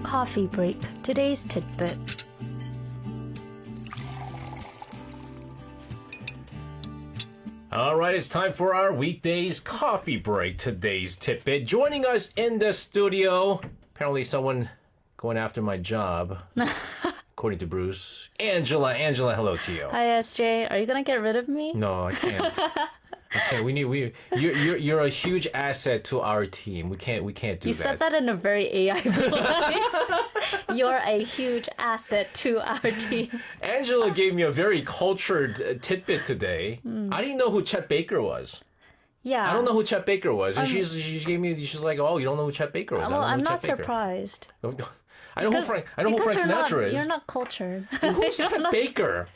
Coffee break. Today's tidbit. All right, it's time for our weekdays coffee break. Today's tidbit. Joining us in the studio, apparently someone going after my job, according to Bruce. Angela, hello to you. Hi, SJ. Are you gonna get rid of me? No, I can't. Okay, you're a huge asset to our team. We can't do You that. said that in a very AI voice. You're a huge asset to our team. Angela gave me a very cultured tidbit today. I didn't know who Chet Baker was. Yeah. I don't know who Chet Baker was. And she gave me, she's like, oh, you don't know who Chet Baker was. Well, I I'm don't know not Chet Baker. surprised. I know who Frank Sinatra is. You're not cultured. Who's Chet Baker?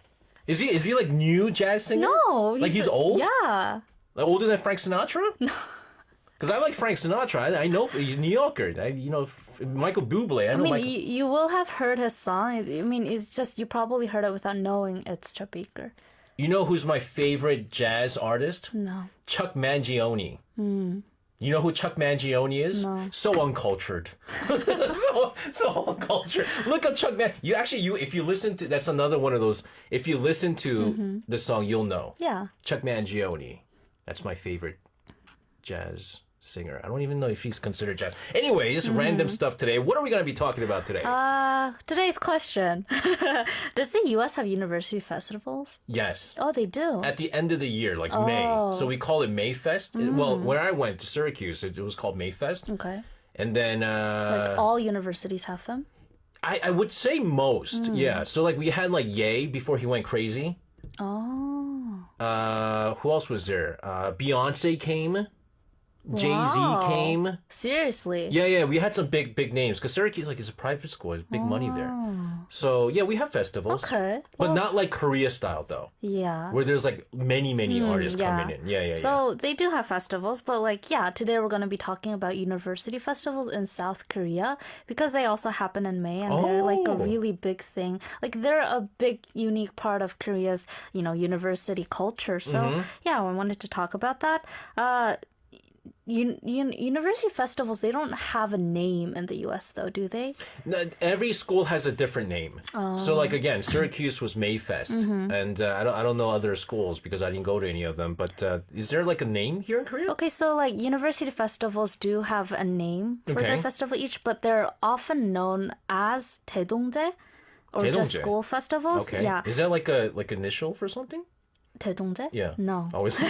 Is he like new jazz singer? No. Like he's old? Yeah. Like older than Frank Sinatra? No. Because I like Frank Sinatra. I know he's New Yorker. Michael Bublé. I mean, you will have heard his song. I mean, it's just you probably heard it without knowing it's Chet Baker. You know who's my favorite jazz artist? No. Chuck Mangione. You know who Chuck Mangione is? No. So uncultured. so uncultured. Look up Chuck Man. If you listen to, that's another one of those. If you listen to the song, you'll know. Yeah. Chuck Mangione. That's my favorite jazz singer. I don't even know if he's considered jazz. Anyways, random stuff today. What are we going to be talking about today? Today's question. Does the U.S. have university festivals? Yes. Oh, they do? At the end of the year, like May. So we call it Mayfest. Well, where I went to Syracuse, it was called Mayfest. Okay. And then... like all universities have them? I would say most, yeah. So like we had like Ye before he went crazy. Oh. Who else was there? Beyonce came. Jay-Z came. Seriously? Yeah. We had some big names because Syracuse is a private school. There's big money there. So yeah, we have festivals. Okay. But not like Korea style though. Yeah. Where there's like many artists coming in. Yeah. So they do have festivals, but today we're going to be talking about university festivals in South Korea because they also happen in May and they're like a really big thing. Like they're a big, unique part of Korea's, university culture. So I wanted to talk about that. University festivals, they don't have a name in the U.S. though, do they? No, every school has a different name. So like again, Syracuse was Mayfest, and I don't know other schools because I didn't go to any of them. But is there like a name here in Korea? Okay, so like university festivals do have a name for their festival each, but they're often known as 대동제 or just school festivals. Okay. Yeah. Is that like initial for something? 대동제? Yeah. No. Always.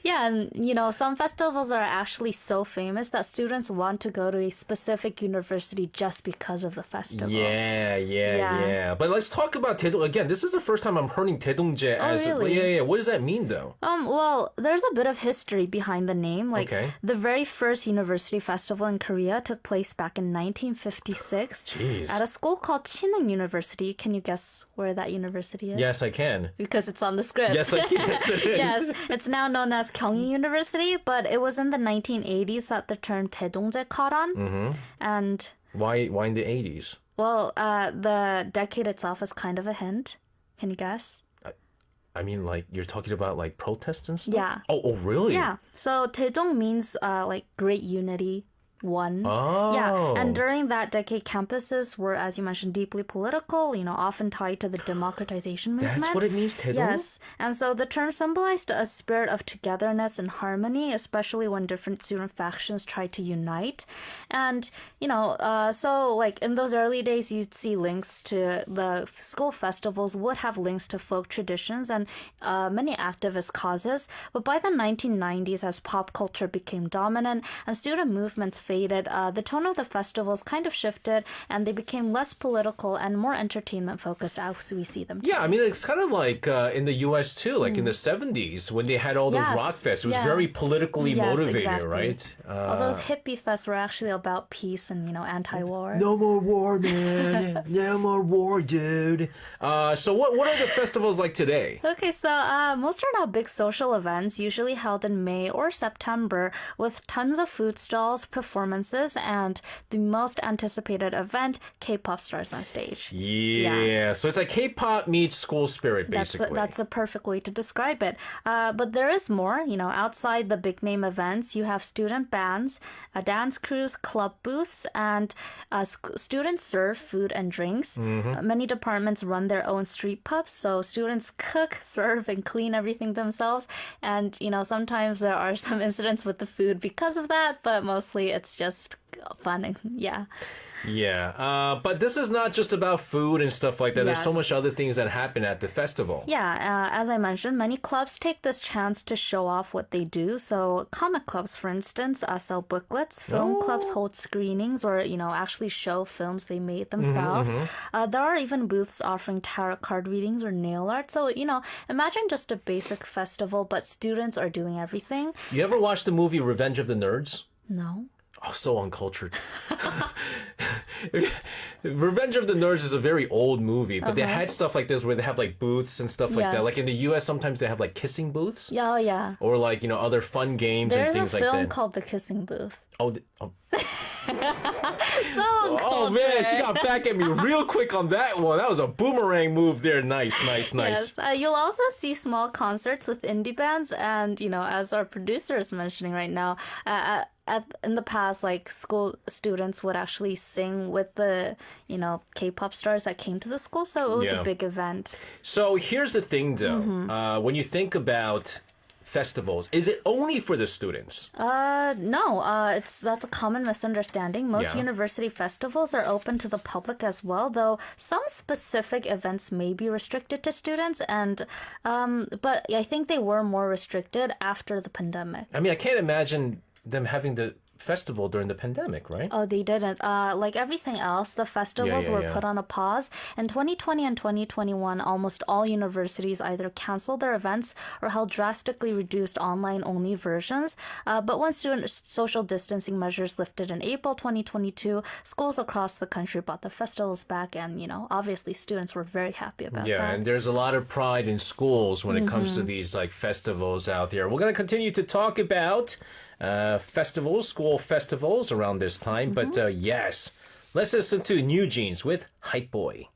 Yeah, and some festivals are actually so famous that students want to go to a specific university just because of the festival. Yeah. But let's talk about Taedong again. This is the first time I'm hearing Taedongje as really? yeah. What does that mean though? Well, there's a bit of history behind the name. Like the very first university festival in Korea took place back in 1956 at a school called Chineung University. Can you guess where that university is? Yes, I can. Because it's on the script. Yes, I can. Yes, it is. Yes, it's now known as Gyeonggi University, but it was in the 1980s that the term 대동제 caught on. And why in the 80s? Well, the decade itself is kind of a hint. Can you guess? I mean, like, you're talking about, like, protests and stuff? Yeah. Oh, really? Yeah. So, 대동 means, like, great unity. One. Oh. Yeah. And during that decade, campuses were, as you mentioned, deeply political, often tied to the democratization movement. That's what it means, Taedong? Yes. And so the term symbolized a spirit of togetherness and harmony, especially when different student factions tried to unite. And, so like in those early days, you'd see links to the school festivals would have links to folk traditions and many activist causes. But by the 1990s, as pop culture became dominant and student movements faded, the tone of the festivals kind of shifted and they became less political and more entertainment focused as we see them today. Yeah, I mean, it's kind of like in the U.S. too, like in the 70s when they had all those rock fests. It was very politically motivated, right? All those hippie fests were actually about peace and, anti-war. No more war, man. No more war, dude. So what are the festivals like today? Okay, so most are now big social events, usually held in May or September, with tons of food stalls, performances, performances, and the most anticipated event, K-pop stars on stage. Yeah. So it's like K-pop meets school spirit, basically. That's a perfect way to describe it. But there is more. Outside the big name events, you have student bands, dance crews, club booths, and students serve food and drinks. Many departments run their own street pubs, so students cook, serve, and clean everything themselves. And, sometimes there are some incidents with the food because of that, but mostly it's just fun and yeah. Yeah, but this is not just about food and stuff like that. There's so Yes. much other things that happen at the festival. Yeah, as I mentioned, many clubs take this chance to show off what they do. So comic clubs, for instance, sell booklets. Film clubs hold screenings or, actually show films they made themselves. There are even booths offering tarot card readings or nail art. So, imagine just a basic festival, but students are doing everything. You ever watch the movie Revenge of the Nerds? No. Oh, so uncultured. Revenge of the Nerds is a very old movie, but they had stuff like this where they have like booths and stuff like that. Yes. Like in the US, sometimes they have like kissing booths Yeah, yeah. or like, other fun games There's and things a like film that. called The Kissing Booth. Oh, So oh man, she got back at me real quick on that one. That was a boomerang move there. Nice. Yes, you'll also see small concerts with indie bands, and as our producer is mentioning right now, in the past, like school students would actually sing with the K-pop stars that came to the school, so it was Yeah. a big event. So here's the thing, though. When you think about festivals, is it only for the students? No, that's a common misunderstanding. Most Yeah. university festivals are open to the public as well, though some specific events may be restricted to students, and but I think they were more restricted after the pandemic. I mean, I can't imagine them having the festival during the pandemic, right? Oh, they didn't. Like everything else, the festivals were yeah. put on a pause. In 2020 and 2021, almost all universities either canceled their events or held drastically reduced online-only versions. But once social distancing measures lifted in April 2022, schools across the country brought the festivals back, and obviously students were very happy about Yeah, that. and there's a lot of pride in schools when it comes to these like festivals out there. We're going to continue to talk about festivals, school festivals around this time. But yes, let's listen to New Jeans with Hype Boy.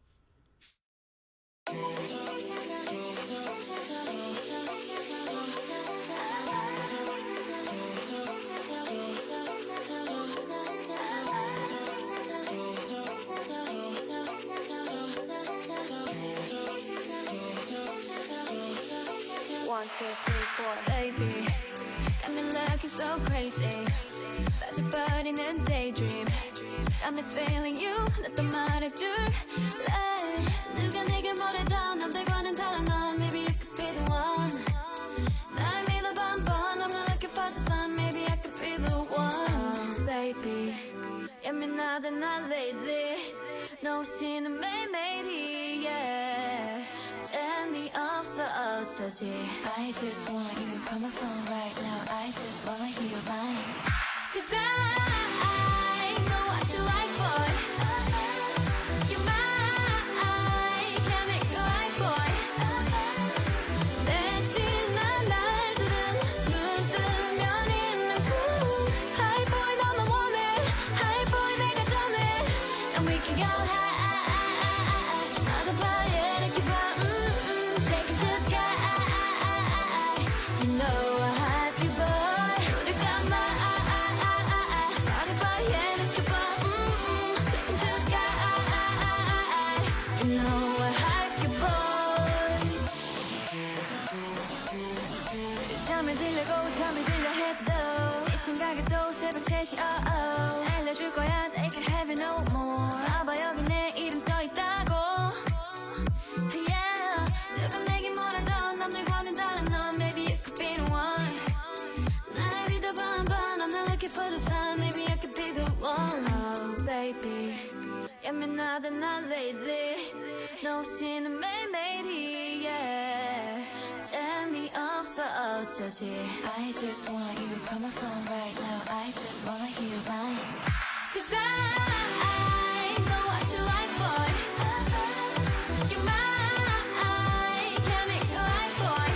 One, two, three, four. Baby, got me looking so crazy. 빠져버리는 daydream. Got me feeling you. 나도 말해줄래. 누가 내게 뭐래도 남들과는 달라 넌. Maybe you could be the one. 날 믿어 반번. I'm not looking for just fun. Maybe I could be the one. Baby, 예민하다 나 lately. 너 없이는 매일매일이 yeah. 재미없어 어쩌지 I just want you call my phone right now I just wanna hear your line Cause I know what you like boy You're mine Can't make you like boy 내 지난 날들은 눈 뜨면 있는 cool Hi boy 너만 원해 Hi boy 내가 전해 And we can go high 나도 봐 이렇게 봐 Take it to the sky You know I have you boy 우릴 감아 나를 봐 이렇게 봐 Take it to the sky You know I have you boy 잠이 들려고 잠이 들려 해도 네 생각에도 새벽 3시 알려줄 거야 They can have you no more 봐봐 여기 내 이름 써있다고 Yeah 누가 내게 뭐라던 남들과는 달라 넌 Maybe you could be the one 날 믿어봐 한번 I'm not looking for this fun Maybe I could be the one Oh baby 예민하다 나 lately 너 없이는 매일매일이 yeah 재미없어 어쩌지 I just want you call my phone right now I just wanna hear your line Cause I know what you like boy You're mine Can't make you like boy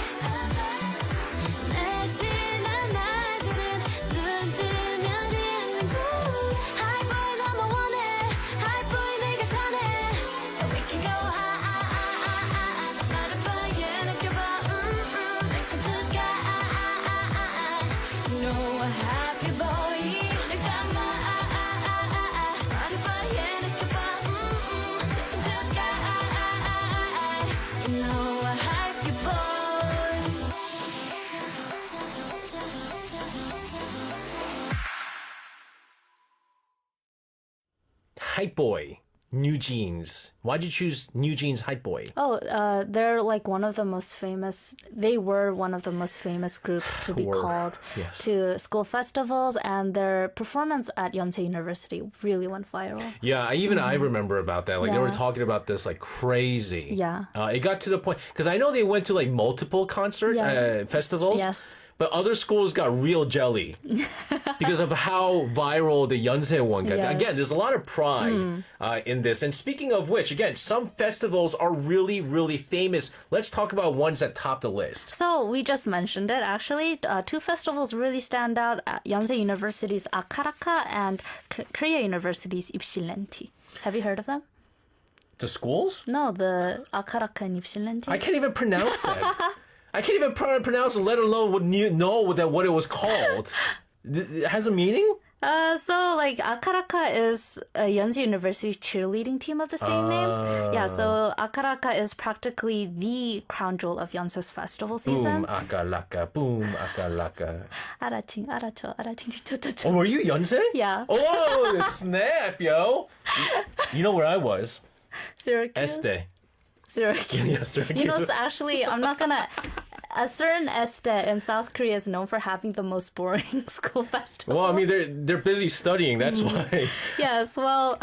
내 지난 날들은 눈 뜨면 있는 곳 Hype Boy, New Jeans. Why'd you choose New Jeans Hype Boy? Oh, they're like one of the most famous. They were one of the most famous groups to be called yes. to school festivals, and their performance at Yonsei University really went viral. Yeah, I remember about that. Like they were Yeah. talking about this like crazy. Yeah. It got to the point because I know they went to like multiple concerts, festivals. Yes. But other schools got real jelly because of how viral the Yonsei one got. Yes. Again, there's a lot of pride in this. And speaking of which, again, some festivals are really, really famous. Let's talk about ones that top the list. So we just mentioned it. Actually, two festivals really stand out: Yonsei University's Akaraka and Korea University's Ipsilenti. Have you heard of them? The schools? No, the Akaraka and Ipsilenti. I can't even pronounce that. I can't even pronounce it, let alone know what it was called. It has a meaning? So like Akaraka is Yonsei University's cheerleading team of the same name. Yeah, so Akaraka is practically the crown jewel of Yonsei's festival season. Boom, akalaka, boom, akalaka. 알아칭, 알아쳐, 알아칭, Oh, 쳐쳐쳐. were you Yonsei? Yeah. Oh, snap, yo. You know where I was? Syracuse. Este. Syracuse. Yeah, Syracuse. You know, actually, I'm not gonna. A certain Este in South Korea is known for having the most boring school festival. Well, I mean, they're busy studying. That's why. Yes, well,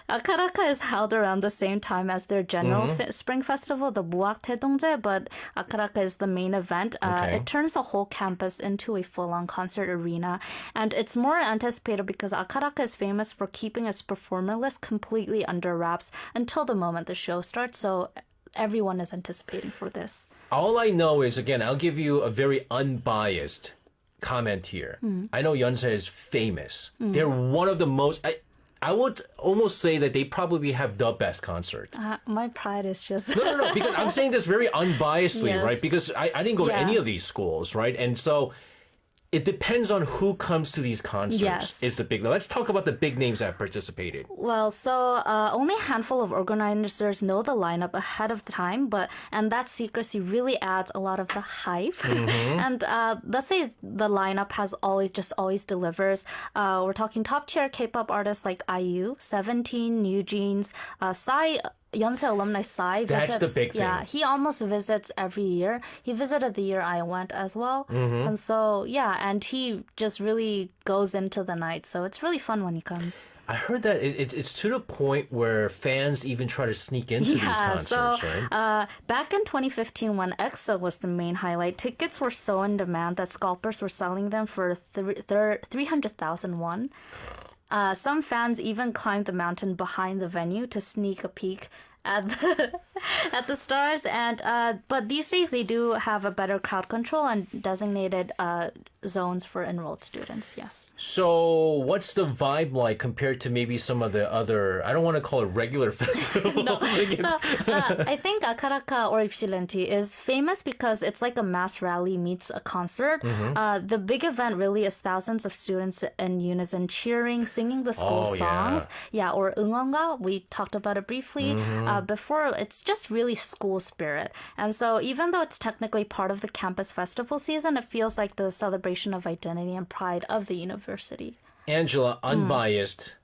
Akaraka is held around the same time as their general spring festival, the Muak Taedongjae, but Akaraka is the main event. Okay. It turns the whole campus into a full-on concert arena, and it's more anticipated because Akaraka is famous for keeping its performer list completely under wraps until the moment the show starts, so everyone is anticipating for this. All I know is, again, I'll give you a very unbiased comment here. I know Yonsei is famous. They're one of the most... I would almost say that they probably have the best concert. My pride is just... No, because I'm saying this very unbiasedly, Yes. right? Because I didn't go to any Yeah. of these schools, right? And so it depends on who comes to these concerts. Yes. Is the big... Let's talk about the big names that participated. Well, so only a handful of organizers know the lineup ahead of the time, and that secrecy really adds a lot of the hype. And let's say the lineup has always delivers. We're talking top tier K-pop artists like IU, 17, New Jeans, Psy. Yonsei alumni Psy visits. That's the big thing. Yeah, he almost visits every year. He visited the year I went as well. And so, yeah, and he just really goes into the night. So it's really fun when he comes. I heard that it's to the point where fans even try to sneak into these concerts, right? Back in 2015 when EXO was the main highlight, tickets were so in demand that scalpers were selling them for 300,000 won. Some fans even climbed the mountain behind the venue to sneak a peek at the stars, and but these days they do have a better crowd control and designated zones for enrolled students. Yes. So what's the vibe like compared to maybe some of the other, I don't want to call it regular festivals. So I think Akaraka or Ipsilenti is famous because it's like a mass rally meets a concert. The big event really is thousands of students in unison cheering, singing the school Oh, yeah. songs. Yeah, or 응원가, we talked about it briefly before. It's just really school spirit. And so even though it's technically part of the campus festival season, it feels like the celebration of identity and pride of the university. Angela, unbiased,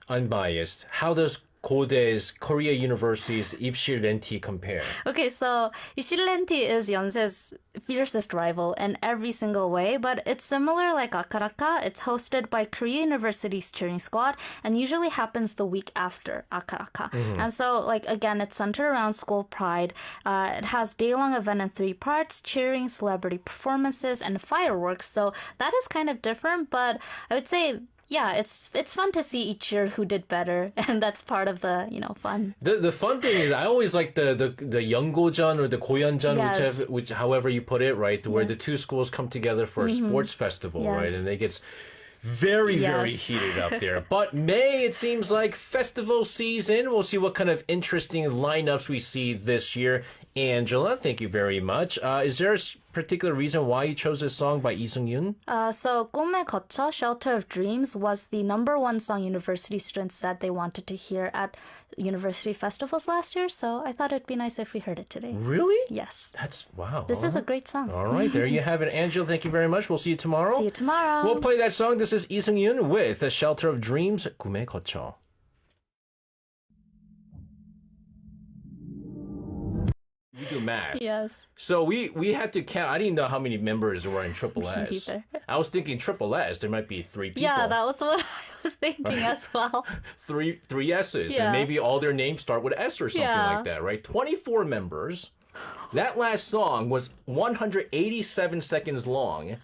how does Kode's Korea University's Ipsilenti compare? Okay, so Ipsilenti is Yonsei's fiercest rival in every single way, but it's similar like Akaraka. It's hosted by Korea University's cheering squad and usually happens the week after Akaraka. And so, like, again, it's centered around school pride. It has day-long event in 3 parts, cheering, celebrity performances, and fireworks. So that is kind of different, but I would say yeah, it's fun to see each year who did better, and that's part of the fun. The fun thing is I always like the Yeonggojeon or the Goyeonjeon, Yes. however you put it, right, where the two schools come together for a sports festival, right, Yes. and it gets very Yes. heated up there. But May, it seems like festival season. We'll see what kind of interesting lineups we see this year. Angela, thank you very much. Is there a particular reason why you chose this song by Lee Sung-yoon? So 꿈에 거쳐, Shelter of Dreams was the #1 song university students said they wanted to hear at university festivals last year. So I thought it'd be nice if we heard it today. Really? Yes. That's, wow. This is a great song. All right, there you have it. Angela, thank you very much. We'll see you tomorrow. See you tomorrow. We'll play that song. This is Lee Sung-yoon with A Shelter of Dreams, 꿈에 거쳐. You do math. Yes. So we had to count. I didn't know how many members were in Triple S. neither. I was thinking Triple S, there might be 3 people. Yeah, that was what I was thinking as well. Three S's. Yeah. And maybe all their names start with S or something Yeah. like that, right? 24 members. That last song was 187 seconds long.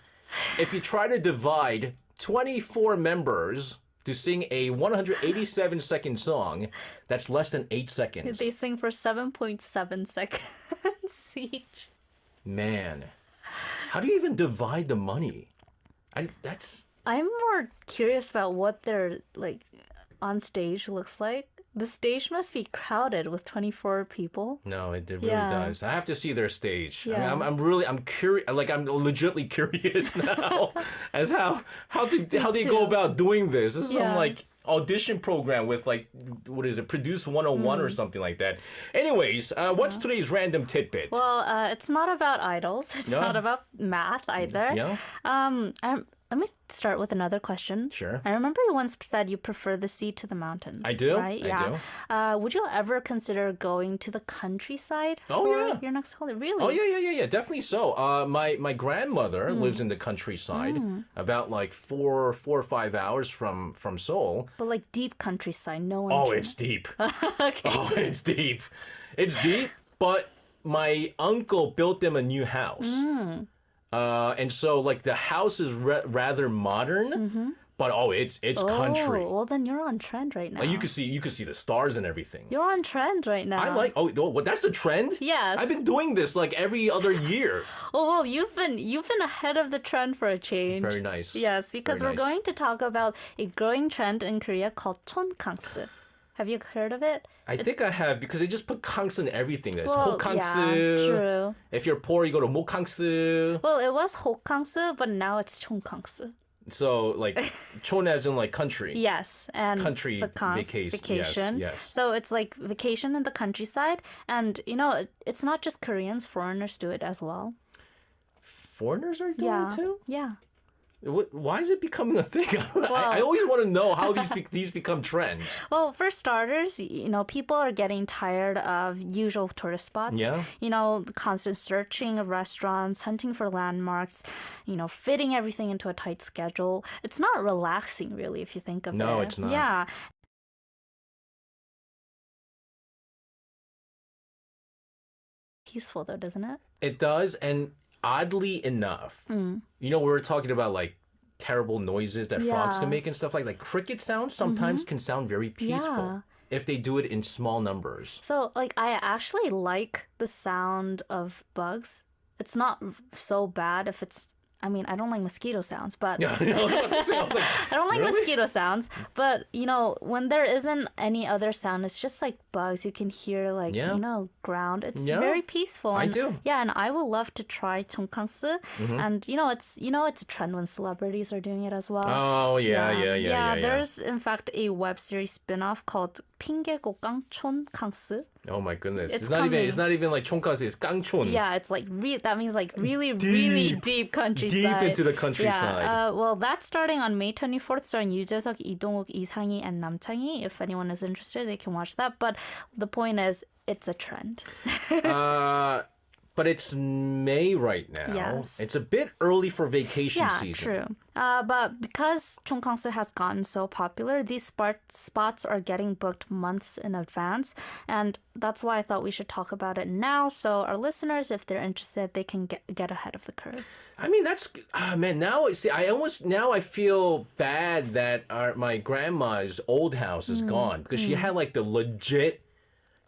If you try to divide 24 members to sing a 187 second song, that's less than 8 seconds. They sing for 7.7 seconds each. Man, how do you even divide the money? I'm more curious about what their like on stage looks like. The stage must be crowded with 24 people. No, it really Yeah. does. I have to see their stage. Yeah. I'm curious. Like I'm legitimately curious now as how do you go too. about doing this? This is some Yeah. like audition program with like what is it? Produce 101 or something like that. Anyways, what's today's random tidbit? Well, it's not about idols. It's No. not about math either. Yeah. Let me start with another question. Sure. I remember you once said you prefer the sea to the mountains. I do. Right? I Yeah. do. Would you ever consider going to the countryside Oh, for yeah. your next holiday? Really? Oh yeah, definitely so. My grandmother lives in the countryside, about like 4 or 5 hours from Seoul. But like deep countryside, no one. Oh, it's deep. Oh, it's deep. It's deep. But my uncle built them a new house, and so like the house is rather modern, but it's country. Oh, well then you're on trend right now. Like you could see the stars and everything. You're on trend right now. I like what that's the trend? Yes. I've been doing this like every other year. Oh well, you've been ahead of the trend for a change. Very nice. Yes, because Very we're nice. going to talk about a growing trend in Korea called 촌캉스. Have you heard of it? I think I have because they just put kangs in everything. There's Well, hokkangsu. yeah, true. If you're poor, you go to mokkangsu. Well, it was 호캉스, but now it's 촌캉스. So like chon as in like country. Yes, and Country vacation. vacation. Yes. So it's like vacation in the countryside, and it's not just Koreans; foreigners do it as well. Foreigners are doing it too? Yeah. Why is it becoming a thing? I always want to know how these become trends. Well, for starters, people are getting tired of usual tourist spots. Yeah. Constant searching of restaurants, hunting for landmarks, fitting everything into a tight schedule. It's not relaxing, really, if you think of it. No, it's not. Yeah. Peaceful, though, doesn't it? It does, and oddly enough, we were talking about like terrible noises that frogs Yeah. can make and stuff like cricket sounds sometimes can sound very peaceful Yeah. if they do it in small numbers. So, I actually like the sound of bugs. It's not so bad if it's. I mean, I don't like mosquito sounds, but Yeah, I was about to say, I was like, I don't like really? mosquito sounds. But when there isn't any other sound, it's just like bugs. You can hear like Yeah. ground. It's Yeah. very peaceful. I And, do. Yeah, and I would love to try tonggangsu. And it's a trend when celebrities are doing it as well. Oh yeah. There's in fact a web series spin-off called 핑계곡강 촌캉스. Oh my goodness, It's it's not even like chonkas, it's gangchon. Yeah, it's like that means like really, really deep countryside. Deep into the countryside. Yeah, well, that's starting on May 24th, starring Yujaseok, 이동욱, 이상희, and 남창희. If anyone is interested, they can watch that. But the point is, it's a trend. But it's May right now. Yes. It's a bit early for vacation Yeah, season. true. But because 촌캉스 has gotten so popular, these spots are getting booked months in advance. And that's why I thought we should talk about it now. So our listeners, if they're interested, they can get ahead of the curve. I mean, that's man. Now I feel bad that my grandma's old house is gone because she had like the legit.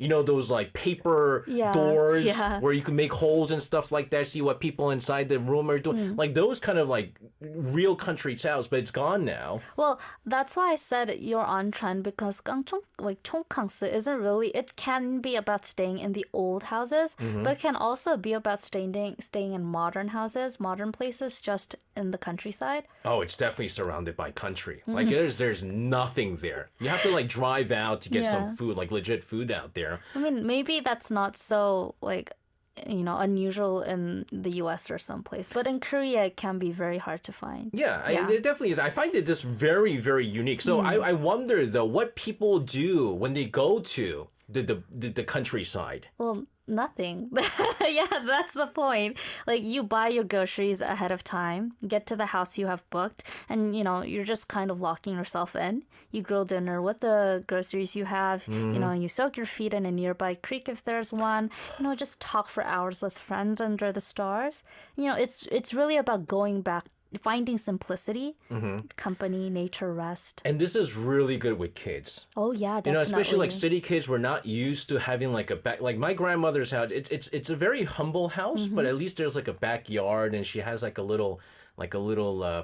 Those like paper doors where you can make holes and stuff like that, see what people inside the room are doing. Like those kind of like real country towns, but it's gone now. Well, that's why I said you're on trend because 촌캉스 isn't really, it can be about staying in the old houses, but it can also be about staying in modern houses, modern places, just in the countryside. Oh, it's definitely surrounded by country. Like there's nothing there. You have to like drive out to get some food, like legit food out there. I mean, maybe that's not so unusual in the US or someplace, but in Korea it can be very hard to find. Yeah, it definitely is. I find it just very, very unique. So I wonder though what people do when they go to the countryside? Well, nothing. Yeah, that's the point. Like you buy your groceries ahead of time, get to the house you have booked, and you're just kind of locking yourself in. You grill dinner with the groceries you have, you soak your feet in a nearby creek if there's one, just talk for hours with friends under the stars. It's really about going back, finding simplicity, company, nature, rest. And this is really good with kids. Oh yeah, definitely. Especially like city kids, we're not used to having like a back. Like my grandmother's house, it's a very humble house, but at least there's like a backyard, and she has like a little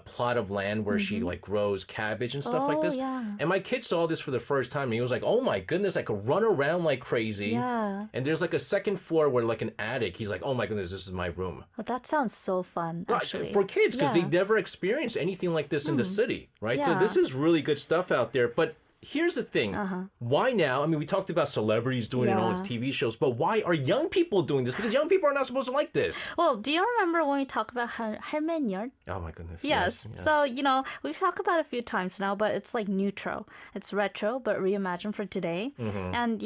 plot of land where she like grows cabbage and stuff like this. Yeah. And my kid saw this for the first time, and he was like, "Oh my goodness, I could run around like crazy." Yeah. And there's like a second floor where like an attic. He's like, "Oh my goodness, this is my room." Well, that sounds so fun, actually. Right, for kids, because they Yeah. never experienced anything like this in the city, right? So Yeah. this is really good stuff out there. But here's the thing. Why now? I mean, we talked about celebrities doing it in all these Yeah. TV shows, but why are young people doing this? Because young people are not supposed to like this. Well, do you remember when we talked about 할매년? Oh my goodness. Yes. So, we've talked about it a few times now, but it's like neutral. It's retro, but reimagined for today. And,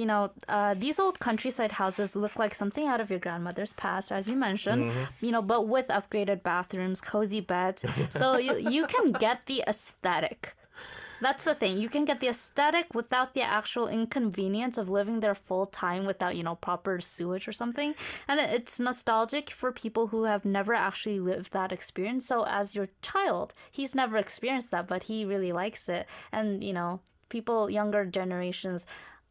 these old countryside houses look like something out of your grandmother's past, as you mentioned, but with upgraded bathrooms, cozy beds. So you can get the aesthetic. That's the thing. You can get the aesthetic without the actual inconvenience of living there full time without, proper sewage or something. And it's nostalgic for people who have never actually lived that experience. So as your child, he's never experienced that, but he really likes it. And, people, younger generations,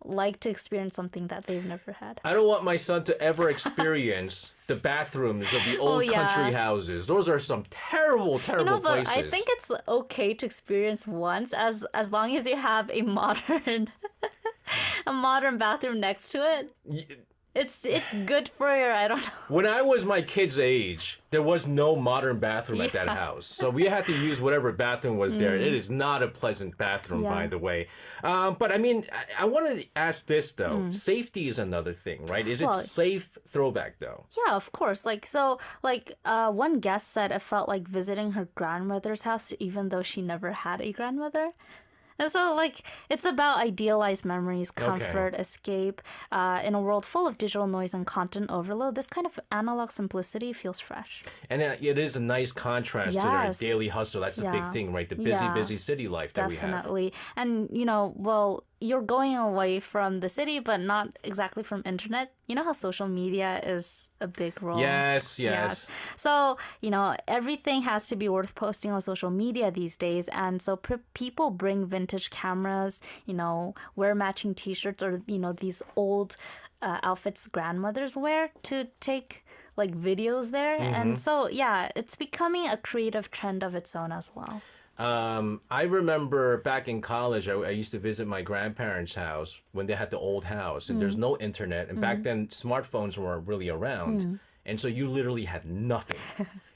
like to experience something that they've never had. I don't want my son to ever experience the bathrooms of the old country houses. Those are some terrible, terrible But places. I think it's okay to experience once as long as you have a modern a modern bathroom next to it. It's good for your, I don't know. When I was my kid's age, there was no modern bathroom at that house. So we had to use whatever bathroom was there. It is not a pleasant bathroom, by the way. But I mean, I want to ask this, though. Safety is another thing, right? Is it safe? Throwback, though. Yeah, of course. One guest said it felt like visiting her grandmother's house, even though she never had a grandmother. And so, it's about idealized memories, comfort, escape. In a world full of digital noise and content overload, this kind of analog simplicity feels fresh. And it is a nice contrast to their Yes. daily hustle. That's the big thing, right? The busy city life that we have. Definitely. And, you're going away from the city, but not exactly from internet. You know how social media is a big role? Yes. So, everything has to be worth posting on social media these days. And so people bring vintage cameras, wear matching t-shirts or, these old outfits grandmothers wear to take videos there. And so, it's becoming a creative trend of its own as well. I remember back in college, I used to visit my grandparents' house when they had the old house, and there's no internet. And back then, smartphones weren't really around. And so you literally had nothing.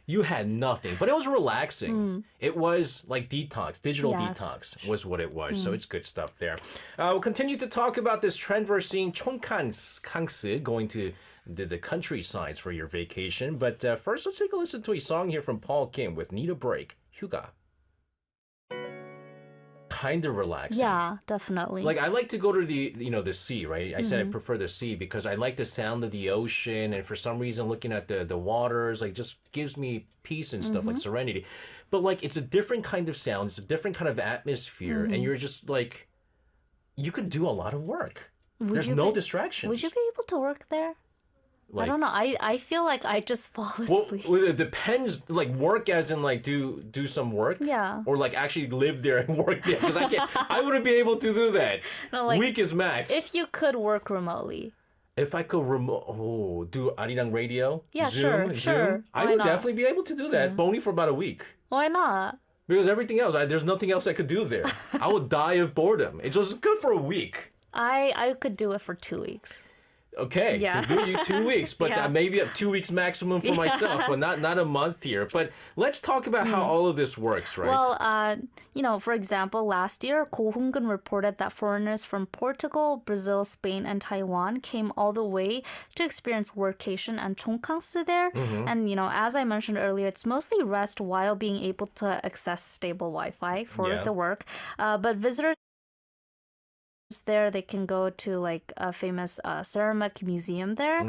You had nothing, but it was relaxing. It was like detox, digital detox was what it was. So it's good stuff there. We'll continue to talk about this trend we're seeing, 총캉스, going to the countrysides for your vacation. But first, let's take a listen to a song here from Paul Kim with Need a Break, 휴가. Kind of relaxing. Yeah, definitely. I like to go to the sea, right? I said I prefer the sea because I like the sound of the ocean, and for some reason looking at the waters just gives me peace and stuff, like serenity. But it's a different kind of sound, it's a different kind of atmosphere, and you're just you could do a lot of work. There's no distractions. Would you be able to work there? I don't know. I feel like I just fall asleep. Well, it depends. Work as in do some work. Yeah. Or actually live there and work there, because I wouldn't be able to do that. No, Week is max. If you could work remotely. If I could do Arirang radio. Yeah, Zoom. sure. I Why would not? definitely be able to do that, but only for about a week. Why not? Because everything else, there's nothing else I could do there. I would die of boredom. It's just good for a week. I could do it for 2 weeks. Okay, Yeah. we'll do you 2 weeks, but Yeah. maybe 2 weeks maximum for myself, but not a month here. But let's talk about how all of this works, right? Well, for example, last year, Ko Hoong-gun reported that foreigners from Portugal, Brazil, Spain, and Taiwan came all the way to experience workation and 총캉스 there. And, as I mentioned earlier, it's mostly rest while being able to access stable Wi-Fi for Yeah. the work. But visitors there, they can go to like a famous ceramic museum there,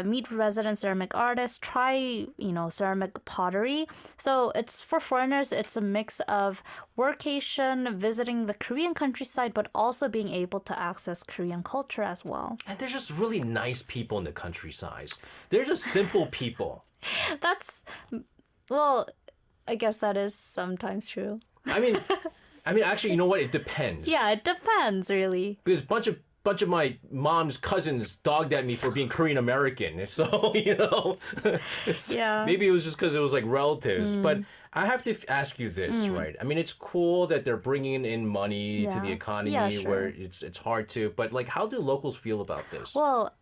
meet resident ceramic artists, try, ceramic pottery. So it's for foreigners, it's a mix of workation, visiting the Korean countryside, but also being able to access Korean culture as well. And they're just really nice people in the countryside. They're just simple people. Well, I guess that is sometimes true. I mean, actually, you know what? It depends. Yeah, it depends, really. Because bunch of my mom's cousins dogged at me for being Korean American. So, Yeah. maybe it was just because it was like relatives. But I have to ask you this, right? I mean, it's cool that they're bringing in money to the economy where it's hard to. But like, how do locals feel about this? Well,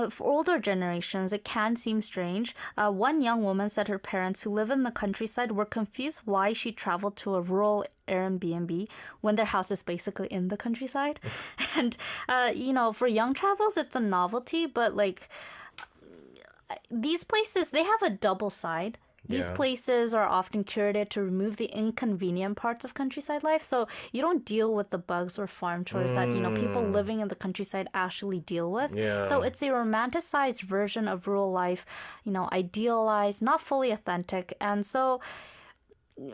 for older generations, it can seem strange. One young woman said her parents who live in the countryside were confused why she traveled to a rural Airbnb when their house is basically in the countryside. And, for young travels, it's a novelty, but like these places, they have a double side. These places are often curated to remove the inconvenient parts of countryside life. So you don't deal with the bugs or farm chores that, people living in the countryside actually deal with. Yeah. So it's a romanticized version of rural life, idealized, not fully authentic. And so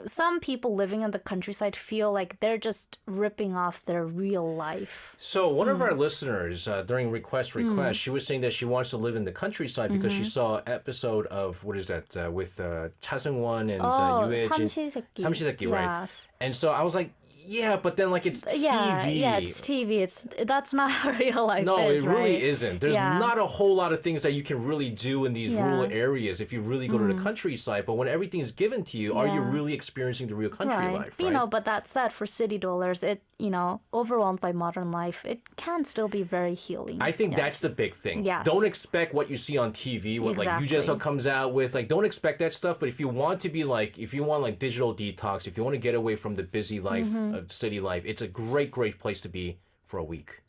some people living in the countryside feel like they're just ripping off their real life. So one of our listeners during request, she was saying that she wants to live in the countryside because she saw an episode of what is that with Cha Seung-won and Yoo Sam시세끼, right? Yes. And so I was like, yeah, but then like it's TV. Yeah, it's TV. That's not how real life No, is, it really right? isn't. There's not a whole lot of things that you can really do in these rural areas if you really go to the countryside. But when everything is given to you, are you really experiencing the real country life, right? But that said, for city dwellers, overwhelmed by modern life, it can still be very healing. I think that's the big thing. Yes. Don't expect what you see on TV, what like Yoo Jae-suk comes out with. Like, don't expect that stuff. But if you want digital detox, if you want to get away from the busy life of city life, it's a great place to be for a week.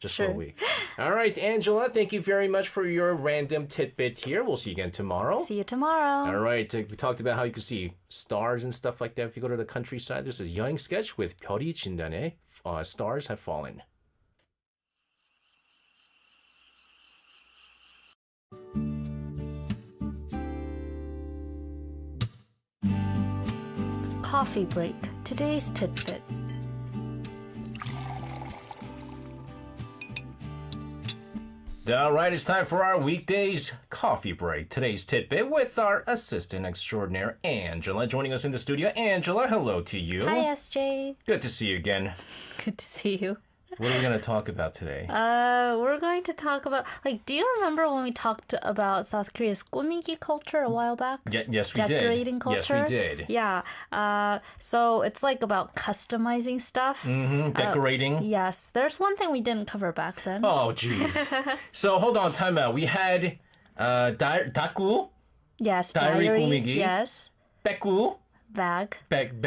Just for a week. All right, Angela, thank you very much for your random tidbit here. We'll see you again tomorrow. See you tomorrow. All right, we talked about how you can see stars and stuff like that if you go to the countryside. This is 여행 sketch with 별이 진다네. Stars have fallen. Coffee break. Today's tidbit. All right, it's time for our weekdays coffee break. Today's tidbit with our assistant extraordinaire, Angela, joining us in the studio. Angela, hello to you. Hi, SJ. Good to see you again. Good to see you. What are we going to talk about today? We're going to talk about, do you remember when we talked about South Korea's 꾸미기 culture a while back? Yes, we did. Decorating culture? Yes, we did. Yeah. So it's like about customizing stuff. Decorating. Yes. There's one thing we didn't cover back then. Oh, jeez. So hold on, time out. We had daku, Yes. diary 꾸미기. Yes. 백구, Bag. bag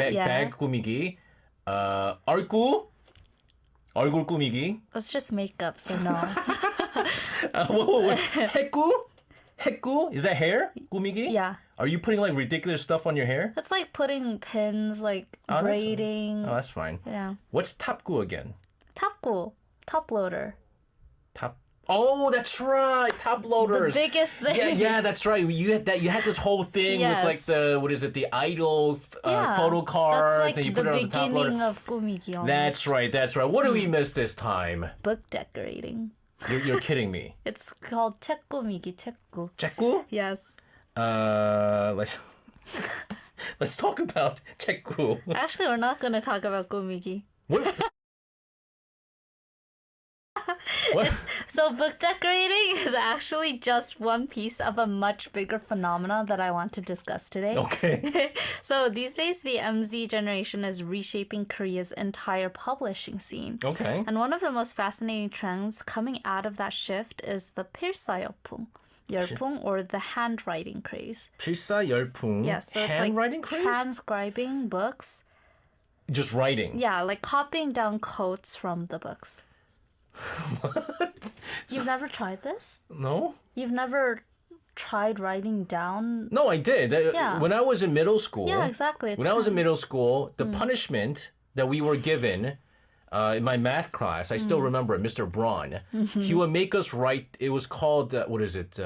꾸미기, 얼구, 얼굴 꾸미기. It's just makeup, so no. 해꾸? 해꾸? Is that hair? 꾸미기? Yeah. Are you putting like ridiculous stuff on your hair? It's like putting pins, like braiding. That's fine. Yeah. What's 탑구 again? Top loader. Top. Oh, that's right. Top loaders. The biggest thing. Yeah, that's right. You had that. You had this whole thing with like the idol photo cards, That's like and you the put it on the top loader. beginning of 꾸미기. Almost. That's right. What do we miss this time? Book decorating. You're kidding me. It's called 책 꾸미기, 책구. 책구? Yes. Let's talk about 책구. Actually, we're not going to talk about 꾸미기. What? So book decorating is actually just one piece of a much bigger phenomenon that I want to discuss today. Okay. So these days, the MZ generation is reshaping Korea's entire publishing scene. Okay. And one of the most fascinating trends coming out of that shift is the 필사열풍. 열풍, or the handwriting craze. 필사열풍. Yes, so handwriting it's like craze? transcribing books. Just writing. Yeah, like copying down quotes from the books. What? You've never tried this? No? You've never tried writing down? No, I did. Yeah. When I was in middle school. Yeah, exactly. When I was in middle school, the punishment that we were given in my math class, I still remember it, Mr. Braun. He would make us write, it was called, what is it,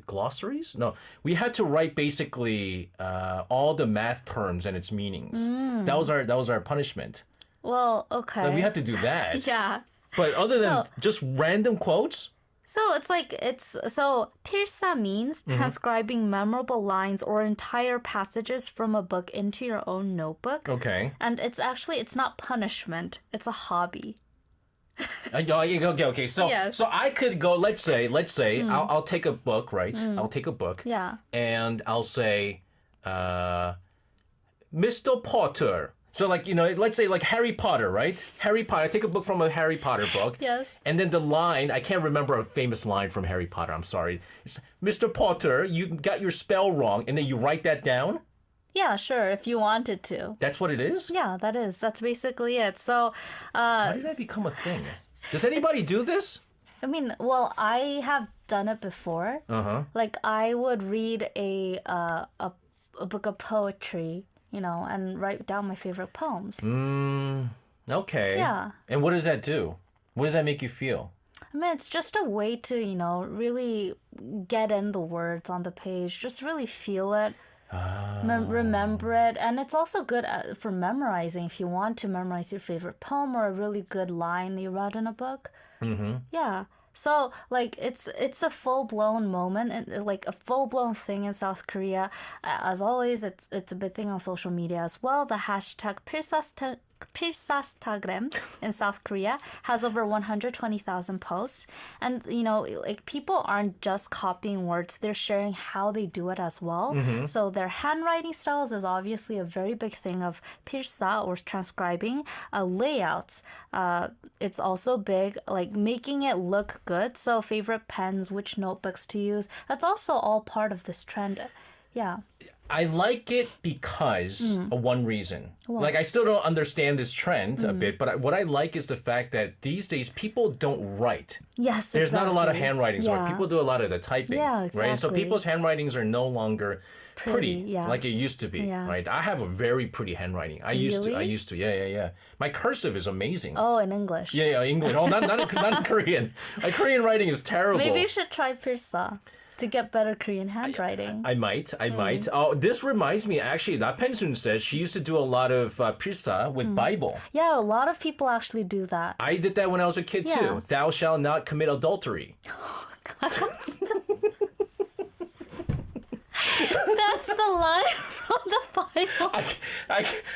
glossaries? No, we had to write basically all the math terms and its meanings. That was our punishment. Well, okay. Like, we had to do that. Yeah. But other than So- just random quotes, So so 필사 means transcribing memorable lines or entire passages from a book into your own notebook. okay. And it's not punishment. It's a hobby. Okay. So Yes. so I could go. Let's say I'll take a book, right? I'll take a book. Yeah. And I'll say, Mr. Potter. So like let's say like Harry Potter, right? Harry Potter. I take a book from a Harry Potter book. Yes. And then the line, I can't remember a famous line from Harry Potter. I'm sorry. It's, Mr. Potter, you got your spell wrong, and then you write that down. Yeah, sure, if you wanted to. That's what it is. Yeah, that's basically it. So, How did that become a thing? Does anybody do this? I mean, well, I have done it before. Like I would read a book of poetry, and write down my favorite poems. Okay. Yeah. And what does that do? What does that make you feel? I mean, it's just a way to, really get in the words on the page, just really feel it. Remember it, and it's also good for memorizing if you want to memorize your favorite poem or a really good line you read in a book. Yeah, so like it's a full-blown moment and like a full-blown thing in South Korea. As always, it's a big thing on social media as well. The hashtag 필사스타gram in South Korea has over 120,000 posts, and like people aren't just copying words, they're sharing how they do it as well. So their handwriting styles is obviously a very big thing of 필사 or transcribing. Layouts, it's also big, like making it look good. So favorite pens, which notebooks to use, that's also all part of this trend. Yeah. I like it because of one reason. Like, I still don't understand this trend a bit, but what I like is the fact that these days people don't write. Yes, There's not a lot of exactly. handwriting, so Yeah. people do a lot of the typing. Yeah, Right? And so exactly. people's handwritings are no longer pretty, yeah. like it used to be. Yeah. Right? I have a very pretty handwriting. I used to. Yeah. My cursive is amazing. Oh, in English. Yeah, English. Oh, not in Korean. My Korean writing is terrible. Maybe you should try 필사 to get better Korean handwriting. I might. Oh, this reminds me, actually, that Pensun says she used to do a lot of 필사 with Bible. Yeah, a lot of people actually do that. I did that when I was a kid, Yeah. too. Thou shalt not commit adultery. That's the line from the Bible.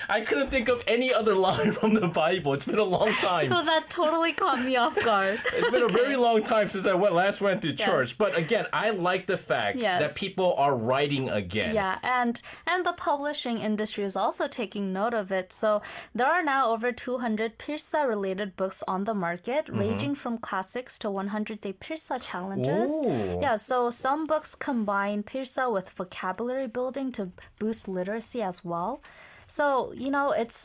I couldn't think of any other line from the Bible. It's been a long time. So that totally caught me off guard. It's been a very long time since I last went to church. But again, I like the fact Yes. that people are writing again. Yeah, and the publishing industry is also taking note of it. So there are now over 200 필사 related books on the market, ranging from classics to 100-day 필사 challenges. Ooh. Yeah, so some books combine 필사 with vocabulary building to boost literacy as well. So, it's,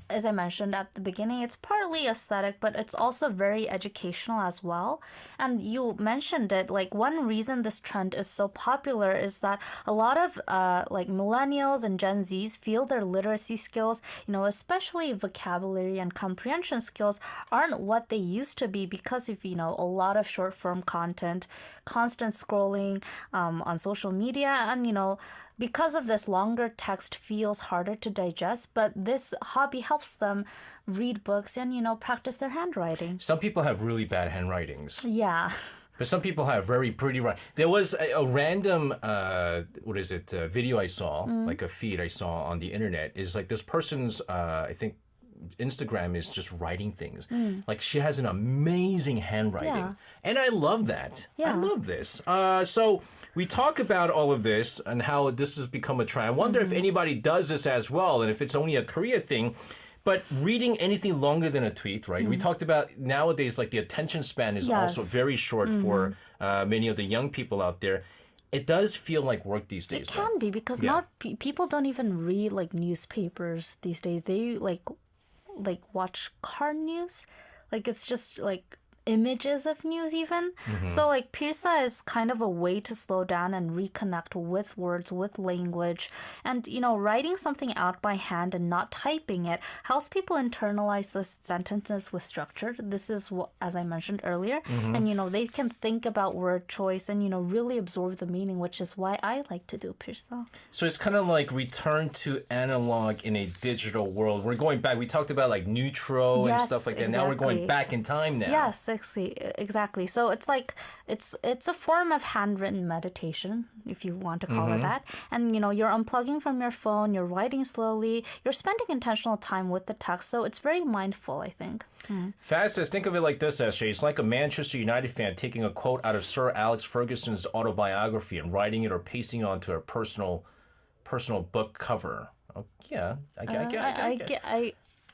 as I mentioned at the beginning, it's partly aesthetic, but it's also very educational as well. And you mentioned it, like one reason this trend is so popular is that a lot of like millennials and Gen Zs feel their literacy skills, especially vocabulary and comprehension skills, aren't what they used to be because of, a lot of short form content, constant scrolling on social media, and, because of this, longer text feels harder to digest, but this hobby helps them read books and, practice their handwriting. Some people have really bad handwritings. Yeah. But some people have very pretty writing. There was a random, video I saw, like a feed I saw on the internet, is like this person's, I think, Instagram is just writing things. Like she has an amazing handwriting. Yeah. And I love that. I Yeah. love this. So we talk about all of this and how this has become a trend. I wonder if anybody does this as well and if it's only a Korea thing. But reading anything longer than a tweet, right? We talked about nowadays, like the attention span is also Yes. very short for many of the young people out there. It does feel like work these days. It can be because Yeah. not people don't even read like newspapers these days. They like watch car news. Like it's just like images of news even. So like Pirsa is kind of a way to slow down and reconnect with words, with language. And, writing something out by hand and not typing it helps people internalize the sentences with structure. This is what, as I mentioned earlier. And, they can think about word choice and, really absorb the meaning, which is why I like to do Pirsa. So it's kind of like return to analog in a digital world. We're going back. We talked about like neutro and stuff like that. Exactly. Now we're going back in time now. Yes, exactly. So it's like it's a form of handwritten meditation, if you want to call it that. And you're unplugging from your phone, you're writing slowly, you're spending intentional time with the text. So it's very mindful, I think. Faz says, think of it like this, SJ. It's like a Manchester United fan taking a quote out of Sir Alex Ferguson's autobiography and writing it or pasting it onto a personal book cover. Oh, yeah,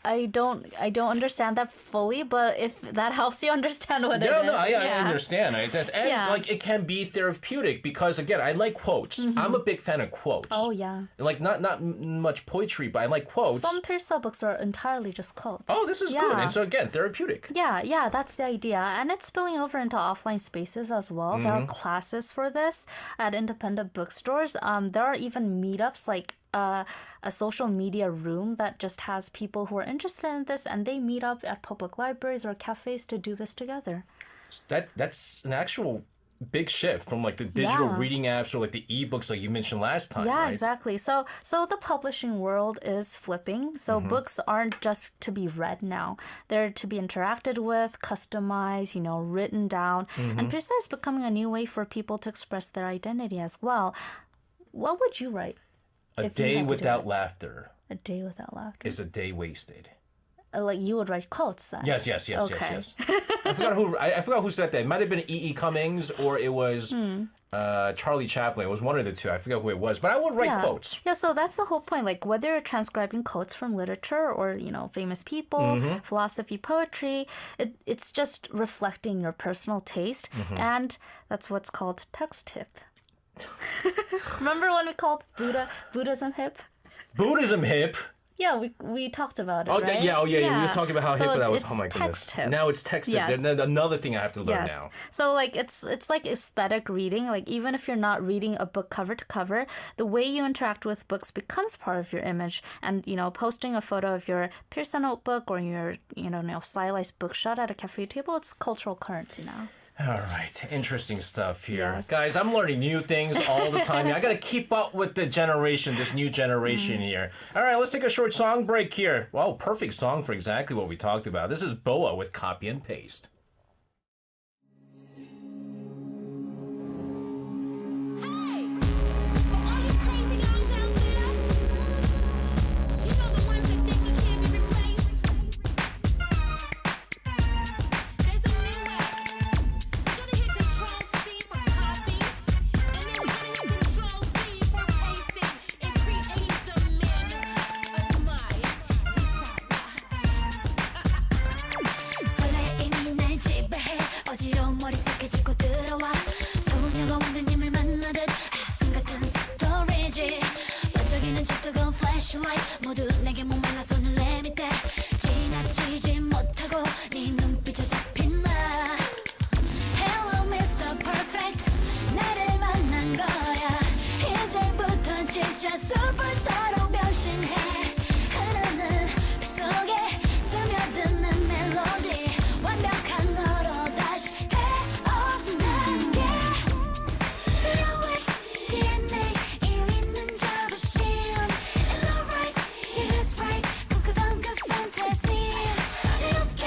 I don't understand that fully, but if that helps you understand what it is. I understand. And it can be therapeutic because again, I like quotes. I'm a big fan of quotes. Oh yeah. Like not much poetry, but I like quotes. Some Pirsa books are entirely just quotes. Oh, this is good. And so again, therapeutic. Yeah, that's the idea. And it's spilling over into offline spaces as well. There are classes for this at independent bookstores. There are even meetups like a social media room that just has people who are interested in this and they meet up at public libraries or cafes to do this together. That's an actual big shift from like the digital reading apps or like the ebooks like you mentioned last time. Yeah, right? exactly. So the publishing world is flipping. So books aren't just to be read now. They're to be interacted with, customized, written down. And Pirsa is becoming a new way for people to express their identity as well. What would you write? A day without laughter. A day without laughter. Is a day wasted. Like you would write quotes then. Yes. Okay. I forgot who said that. It might have been E.E. Cummings or it was Charlie Chaplin. It was one of the two. I forgot who it was. But I would write quotes. Yeah, so that's the whole point. Like whether you're transcribing quotes from literature or, famous people, philosophy, poetry, it's just reflecting your personal taste. And that's what's called text hip. Remember when we called Buddhism hip? Buddhism hip? Yeah, we talked about it, right? Yeah. We were talking about how hip that was. Oh my goodness. Text hip. Now it's text hip. Yes. Another thing I have to learn now. So like it's like aesthetic reading. Like even if you're not reading a book cover to cover, the way you interact with books becomes part of your image. And posting a photo of your Pirsa notebook or your stylized bookshot at a cafe table, it's cultural currency now. All right, interesting stuff here. Yes. Guys, I'm learning new things all the time. I got to keep up with this new generation here. All right, let's take a short song break here. Well, perfect song for exactly what we talked about. This is Boa with Copy and Paste. 모두 내게 목말라 손을 내밀 때 지나치지 못하고 네 눈빛에 잡힌 나 Hello Mr. Perfect 나를 만난 거야 이제부터 진짜 superstar로 변신해 흐르는 뱃속에 스며드는 멜로디 완벽한 너로 다시 태어나게 Your way DNA 이유 있는 자부심 It's alright, it is right 꿈꾸던 그 fantasy 새롭게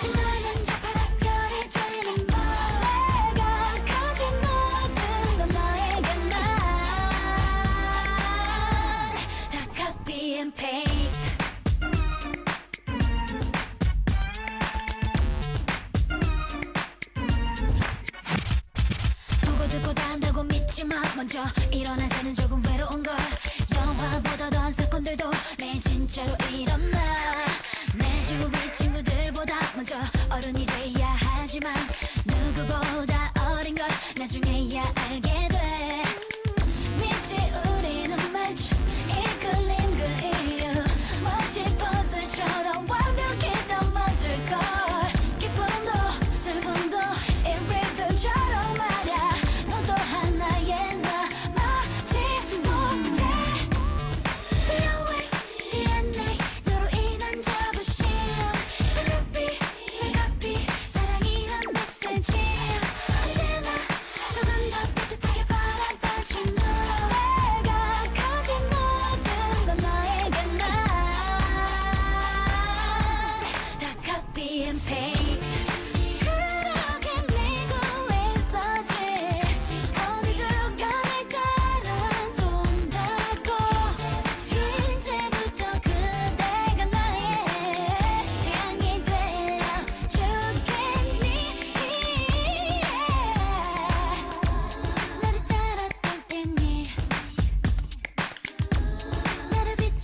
너는 저 파란 별이 되는 법 내가 거짓말하던 건 너에게 다 copy and paste 보고 듣고 다 한다고 믿지마 먼저 일어난 새는 조금 외로운걸 영화보다 더한 사건들도 매일 진짜로 일어나 내 주위 친구들보다 먼저 어른이 돼야 하지만 누구보다 어린 걸 나중에야 알게 돼 미치 우리는 match 이끌린 그 이유 멋진 퍼즐처럼 완벽히 더 맞을걸 기쁨도 슬픔도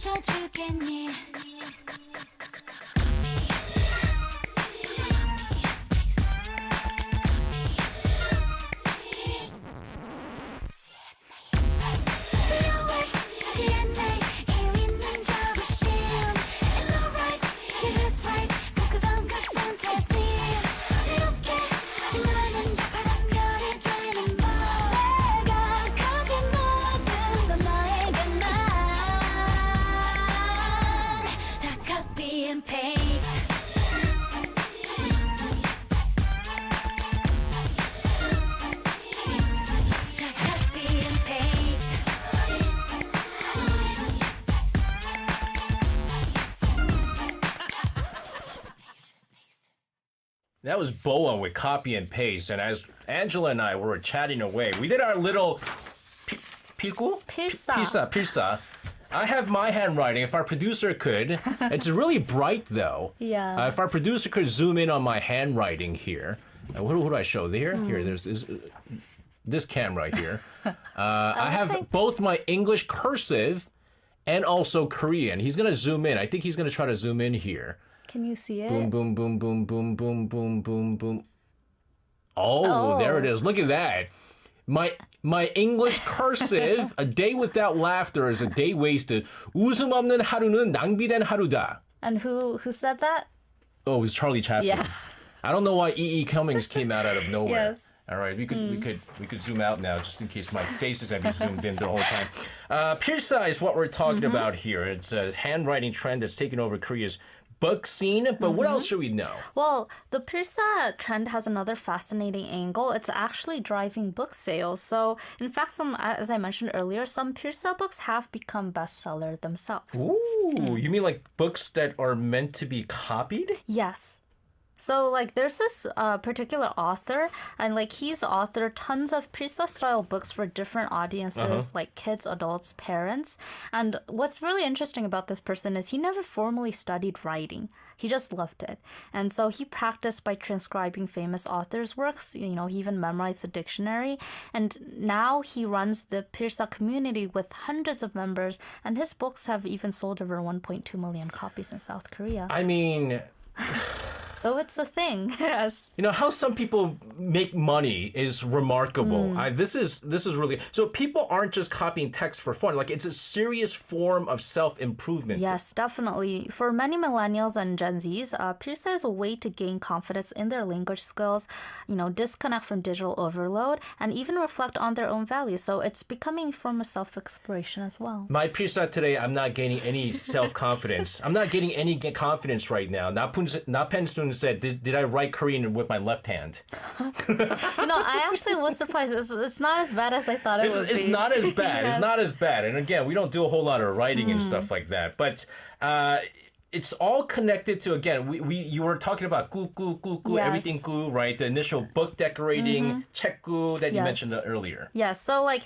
맞춰주겠니 DNA 이미 난 자부심 It's alright, yeah that's right 꿈꾸던 그 fantasy 새롭게 나는 저 파란 별이 되는 법 내가 가진 모든 건 너에게만 다 copy and paste 다 copy and paste That was Boa with copy and paste. And as Angela and I were chatting away, we did our little pilku? 필사. Pilsa. I have my handwriting. If our producer could. It's really bright, though. Yeah. If our producer could zoom in on my handwriting here. Who do I show? Here? Here, there's this camera here. I have both my English cursive and also Korean. He's going to zoom in. I think he's going to try to zoom in here. Can you see it? Boom, boom, boom, boom, boom, boom, boom, boom, boom. Oh, there it is. Look at that. My English cursive, a day without laughter is a day wasted. 웃음 없는 하루는 낭비된 하루다. And who said that? Oh, it was Charlie Chaplin. Yeah. I don't know why E.E. Cummings came out of nowhere. Yes. All right, we could zoom out now just in case my face is going to be zoomed in the whole time. Pirsa is what we're talking about here. It's a handwriting trend that's taken over Korea's book scene, but what else should we know? Well, the 필사 trend has another fascinating angle. It's actually driving book sales. So, in fact, as I mentioned earlier, some 필사 books have become bestseller themselves. Ooh, you mean like books that are meant to be copied? Yes. So, like, there's this particular author, and, like, he's authored tons of 필사-style books for different audiences, like kids, adults, parents. And what's really interesting about this person is he never formally studied writing. He just loved it. And so he practiced by transcribing famous authors' works. You know, he even memorized the dictionary. And now he runs the 필사 community with hundreds of members, and his books have even sold over 1.2 million copies in South Korea. I mean, So it's a thing, yes. you know how some people make money is remarkable. This is really so. People aren't just copying text for fun. Like it's a serious form of self-improvement. Yes, definitely. For many millennials and Gen Zs, 필사 is a way to gain confidence in their language skills, you know, disconnect from digital overload, and even reflect on their own values. So it's becoming a form of self-exploration as well. My pirsa today, I'm not gaining any self-confidence. I'm not getting any confidence right now. Napen Soon said, did I write Korean with my left hand? You know, I actually was surprised. It's not as bad as I thought it would be. It's not as bad. Yes. It's not as bad. And again, we don't do a whole lot of writing and stuff like that. But it's all connected to, again, you were talking about gu, Yes. everything gu, right? The initial book decorating, 책구 that you Yes. mentioned earlier. Yeah, so like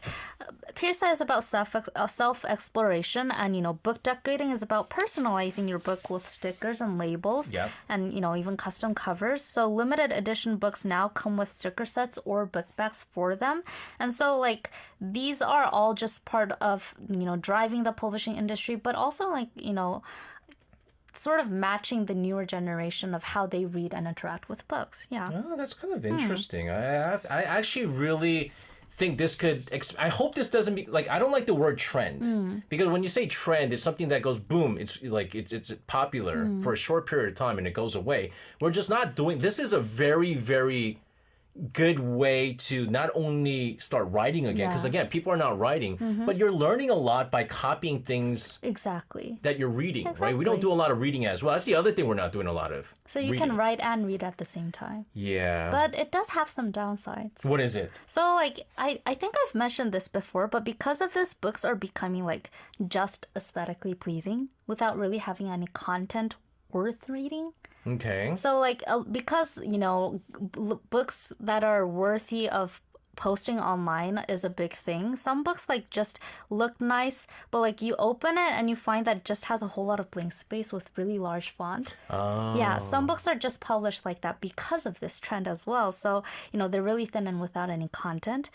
필사 is about self-exploration, and you know, book decorating is about personalizing your book with stickers and labels, Yep. and you know, even custom covers. So limited edition books now come with sticker sets or book backs for them, and so like these are all just part of, you know, driving the publishing industry, but also like, you know, sort of matching the newer generation of how they read and interact with books. Yeah. Oh, that's kind of interesting. I actually really think this could. I hope this doesn't be like. I don't like the word trend because when you say trend, it's something that goes boom. It's like it's popular for a short period of time and it goes away. We're just not doing. This is a very, very good way to not only start writing again, because Yeah. again, people are not writing, but you're learning a lot by copying things Exactly. that you're reading, right? We don't Exactly. do a lot of reading as well. That's the other thing we're not doing a lot of. So you reading. can write and read at the same time. Yeah. But it does have some downsides. What is it? So like I think I've mentioned this before, but because of this, books are becoming like just aesthetically pleasing without really having any content worth reading. Okay. So like because, you know, books that are worthy of posting online is a big thing. Some books like just look nice, but like you open it and you find that it just has a whole lot of blank space with really large font. Oh. Yeah, some books are just published like that because of this trend as well. So, you know, they're really thin and without any content.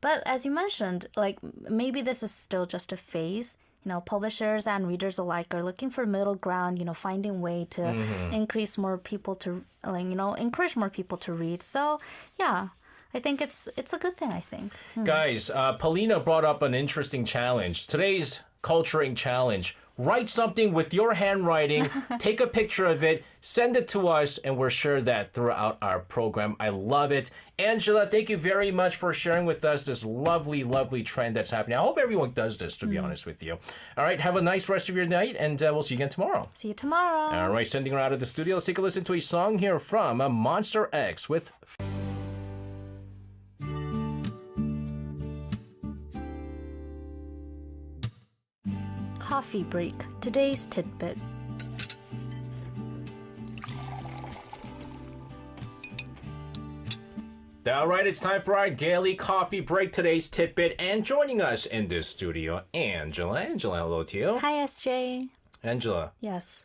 But as you mentioned, like maybe this is still just a phase. You publishers and readers alike are looking for middle ground, finding way to increase more people to, encourage more people to read. So, yeah. I think it's a good thing, I think. Guys, Paulina brought up an interesting challenge. Today's culturing challenge. Write something with your handwriting, take a picture of it, send it to us, and we'll share that throughout our program. I love it. Angela, thank you very much for sharing with us this lovely, lovely trend that's happening. I hope everyone does this, to be honest with you. All right, have a nice rest of your night, and we'll see you again tomorrow. See you tomorrow. All right, sending her out of the studio. Let's take a listen to a song here from Monster X with... Coffee break. Today's tidbit. All right, it's time for our daily coffee break. Today's tidbit, and joining us in this studio, Angela. Angela, hello to you. Hi, SJ. Angela, Yes.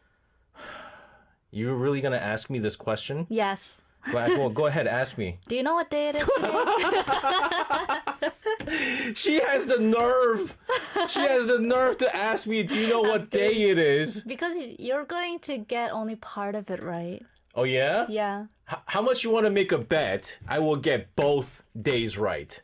you really gonna ask me this question? Yes. Well, go ahead, ask me. Do you know what day it is today? She has the nerve. She has the nerve to ask me, do you know what day it is? Because you're going to get only part of it right. Oh, yeah? Yeah. How much you want to make a bet? I will get both days right.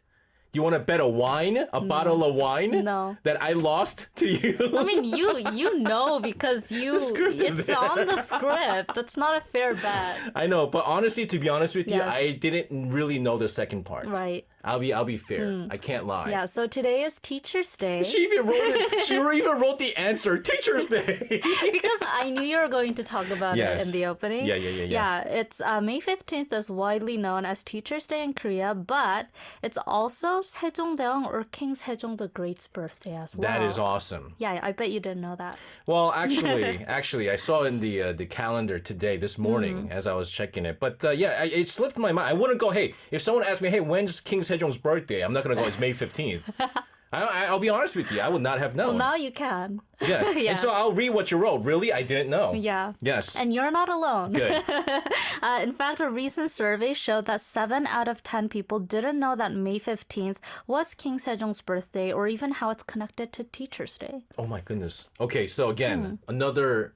Do you want to bet a bottle of wine? No. That I lost to you? I mean, you know because script is it's there. on the script. That's not a fair bet. I know, but honestly, to be honest with you, Yes. I didn't really know the second part. Right. I'll be fair. I can't lie. Yeah, so today is Teacher's Day. She even wrote it. She even wrote the answer. Teacher's Day. Because I knew you were going to talk about Yes. it in the opening. Yeah. Yeah, it's May 15th is widely known as Teacher's Day in Korea, but it's also Sejongdaeong or King Sejong the Great's birthday as well. That is awesome. Yeah, I bet you didn't know that. Well, actually, I saw in the calendar today, this morning, as I was checking it. But it slipped my mind. I wouldn't go, hey, if someone asked me, hey, when's King Sejong's birthday? I'm not going to go, it's May 15th. I'll be honest with you, I would not have known. Well, now you can. Yes. Yes. And so I'll read what you wrote. Really? I didn't know. Yeah. Yes. And you're not alone. Good. In fact, a recent survey showed that 7 out of 10 people didn't know that May 15th was King Sejong's birthday or even how it's connected to Teacher's Day. Oh my goodness. Okay, so again, another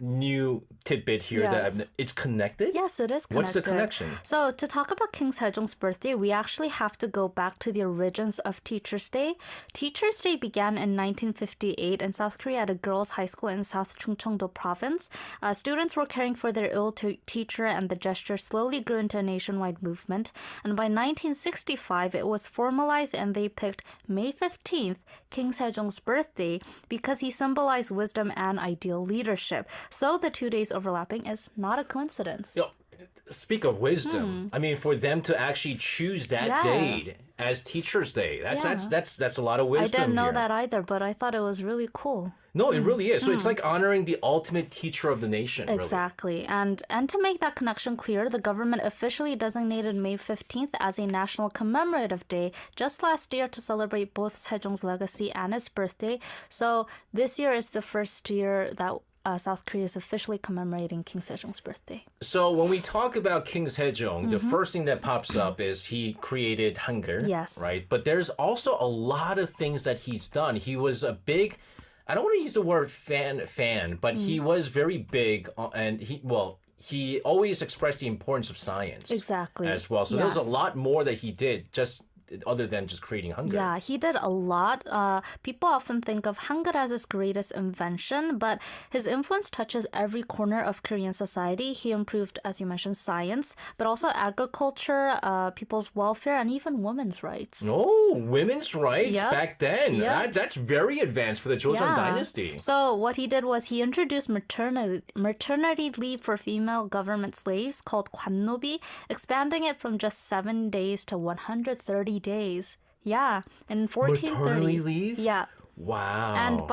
new tidbit here Yes. it's connected? Yes, it is connected. What's the connection? So to talk about King Sejong's birthday, we actually have to go back to the origins of Teacher's Day. Teacher's Day began in 1958 in South Korea at a girls' high school in South Chungcheongdo province. Students were caring for their ill teacher, and the gesture slowly grew into a nationwide movement. And by 1965, it was formalized, and they picked May 15th, King Sejong's birthday, because he symbolized wisdom and ideal leadership. So the 2 days overlapping is not a coincidence. Yo, speak of wisdom. I mean, for them to actually choose that Yeah. date as Teacher's Day, that's a lot of I wisdom. didn't know here. that either, but I thought it was really cool. No, it really is. So it's like honoring the ultimate teacher of the nation. Really. Exactly. And to make that connection clear, the government officially designated May 15th as a national commemorative day just last year to celebrate both Sejong's legacy and his birthday. So this year is the first year that South Korea is officially commemorating King Sejong's birthday. So when we talk about King Sejong, the first thing that pops up is he created Hangul. Yes. Right? But there's also a lot of things that he's done. He was a big, I don't want to use the word fan, but he was very big, and he always expressed the importance of science. Exactly. As well. So there's a Yes. lot more that he did just other than just creating Hangul. Yeah, he did a lot. People often think of Hangul as his greatest invention, but his influence touches every corner of Korean society. He improved, as you mentioned, science, but also agriculture, people's welfare, and even women's rights. Oh, women's rights Yep. back then. Yep. That's very advanced for the Joseon Yeah. dynasty. So what he did was he introduced maternity leave for female government slaves called 관노비, expanding it from just 7 days to 130 days. Yeah, in 1430. Maternity leave? Yeah. Wow. And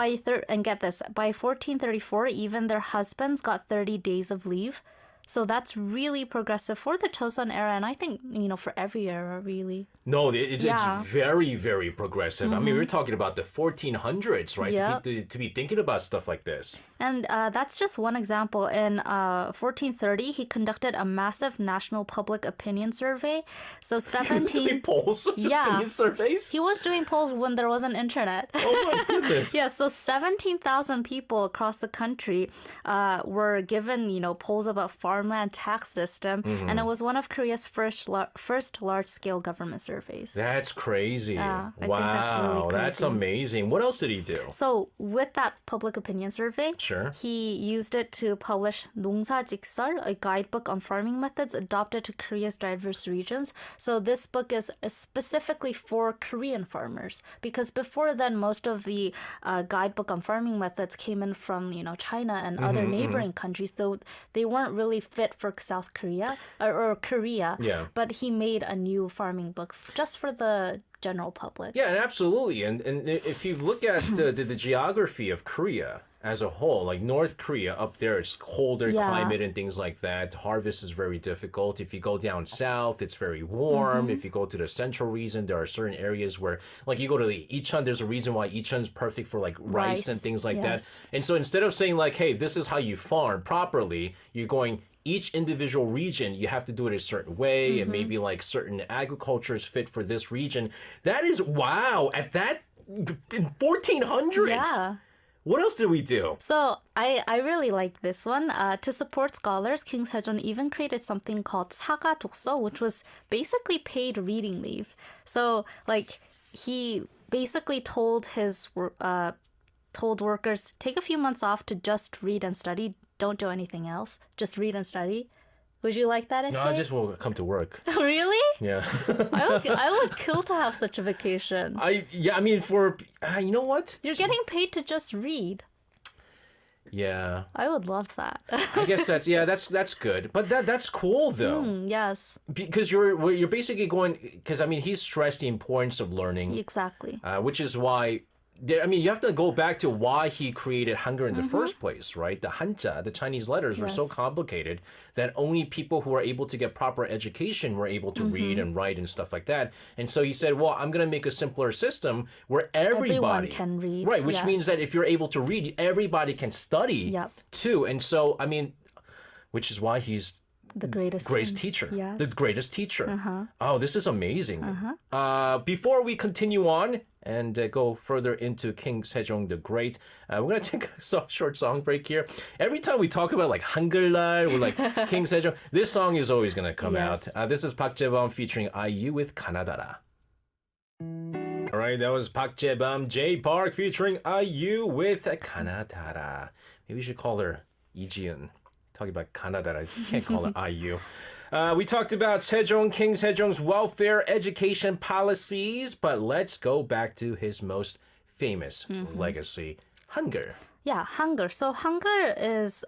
and get this, by 1434, even their husbands got 30 days of leave. So that's really progressive for the Joseon era, and I think, for every era, really. No, it's Yeah. very, very progressive. I mean, we're talking about the 1400s, right? Yep. To be thinking about stuff like this. And that's just one example. In 1430, he conducted a massive national public opinion survey. So Doing 17... polls, Yeah. opinion surveys. He was doing polls when there wasn't internet. Oh my goodness. Yeah, so 17,000 people across the country were given, polls about farmland tax system, and it was one of Korea's first large-scale government surveys. That's crazy. Yeah, I wow, think that's really that's crazy. amazing. What else did he do? So with that public opinion survey, Sure. he used it to publish 농사직설, a guidebook on farming methods adopted to Korea's diverse regions. So this book is specifically for Korean farmers, because before then, most of the guidebook on farming methods came in from, China and other neighboring countries, though they weren't really fit for South Korea or Korea. Yeah. But he made a new farming book just for the general public. Yeah, and absolutely. And if you look at the geography of Korea as a whole, like North Korea up there, it's colder Yeah. climate and things like that. Harvest is very difficult. If you go down south, it's very warm. If you go to the central region, there are certain areas where, like you go to the Icheon, there's a reason why Icheon's perfect for like rice and things like that. Yes. And so instead of saying like, hey, this is how you farm properly, you're going, each individual region, you have to do it a certain way, and maybe like certain agriculture is fit for this region. That is, wow, at that, in 1400s. Yeah. What else did we do? So I really like this one. To support scholars, King Sejong even created something called 사가 독서, which was basically paid reading leave. So like he basically told told workers, take a few months off to just read and study. Don't do anything else. Just read and study. Would you like that, No, SJ? I just will come to work. Really? Yeah. I would kill to have such a vacation. I mean, for, you know what? You're getting paid to just read. Yeah. I would love that. I guess that's good. But that's cool though. Yes, Because you're basically going, because I mean, he stressed the importance of learning. exactly. Which is why, I mean, you have to go back to why he created Hangul in the first place, right? The Hanja, the Chinese letters were so Yes. complicated that only people who are able to get proper education were able to read and write and stuff like that. And so he said, well, I'm going to make a simpler system where everybody can read, Right, which means yes. that if you're able to read, everybody can study Yep. too. And so, I mean, which is why he's The greatest king. teacher. Yes. The greatest teacher. Oh, this is amazing. Before we continue on and go further into King Sejong the Great, we're going to take a short song break here. Every time we talk about like Hangul날 or like King Sejong, this song is always going to come Yes. out. This is Park Jae-bum featuring IU with Kanadara. All right, that was Park Jae-bum, J Park featuring IU with Kanadara. Maybe we should call her Lee Ji-eun. Talking about Kanadara, I can't call her IU. We talked about King Sejong's welfare education policies, but let's go back to his most famous legacy, Hangul. Yeah, Hangul. So Hangul is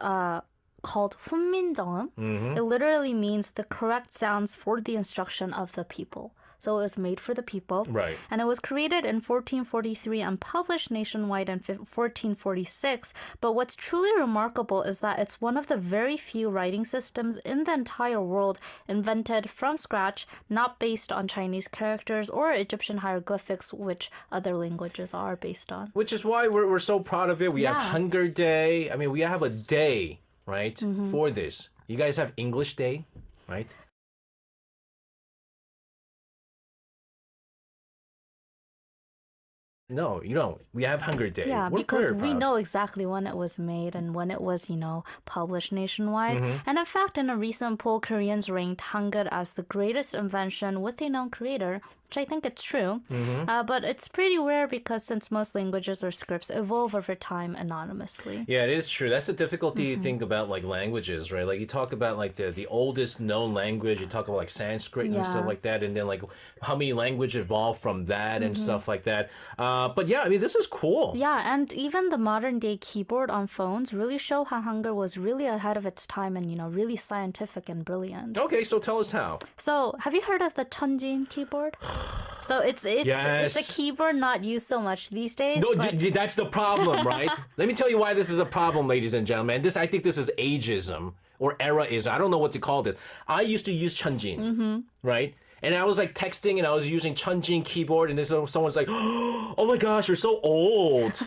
called 훈민정음. It literally means the correct sounds for the instruction of the people. So it was made for the people. Right. And it was created in 1443 and published nationwide in 1446. But what's truly remarkable is that it's one of the very few writing systems in the entire world invented from scratch, not based on Chinese characters or Egyptian hieroglyphics, which other languages are based on. Which is why we're so proud of it. We have Yeah. Hangul Day. I mean, we have a day, right, for this. You guys have English Day, right? No, you don't. We have Hangul Day. Yeah, We're because very we proud. know exactly when it was made and when it was, published nationwide. Mm-hmm. And in fact, in a recent poll, Koreans ranked Hangul as the greatest invention with a known creator, which I think it's true. Mm-hmm. But it's pretty rare because since most languages or scripts evolve over time anonymously. Yeah, it is true. That's the difficulty you think about like languages, right? Like you talk about like the oldest known language, you talk about like Sanskrit and stuff Yeah. like that, and then like how many languages evolved from that and stuff like that. But yeah, I mean, this is cool. Yeah, and even the modern day keyboard on phones really show how Hangul was really ahead of its time and, really scientific and brilliant. Okay, so tell us how. So, have you heard of the Chunjin keyboard? So it's Yes. a keyboard not used so much these days. No, but- that's the problem, right? Let me tell you why this is a problem, ladies and gentlemen. I think this is ageism. or era is. I don't know what to call this. I used to use Chunjin, right? And I was like texting and I was using Chunjin keyboard and then someone's like, oh my gosh, you're so old.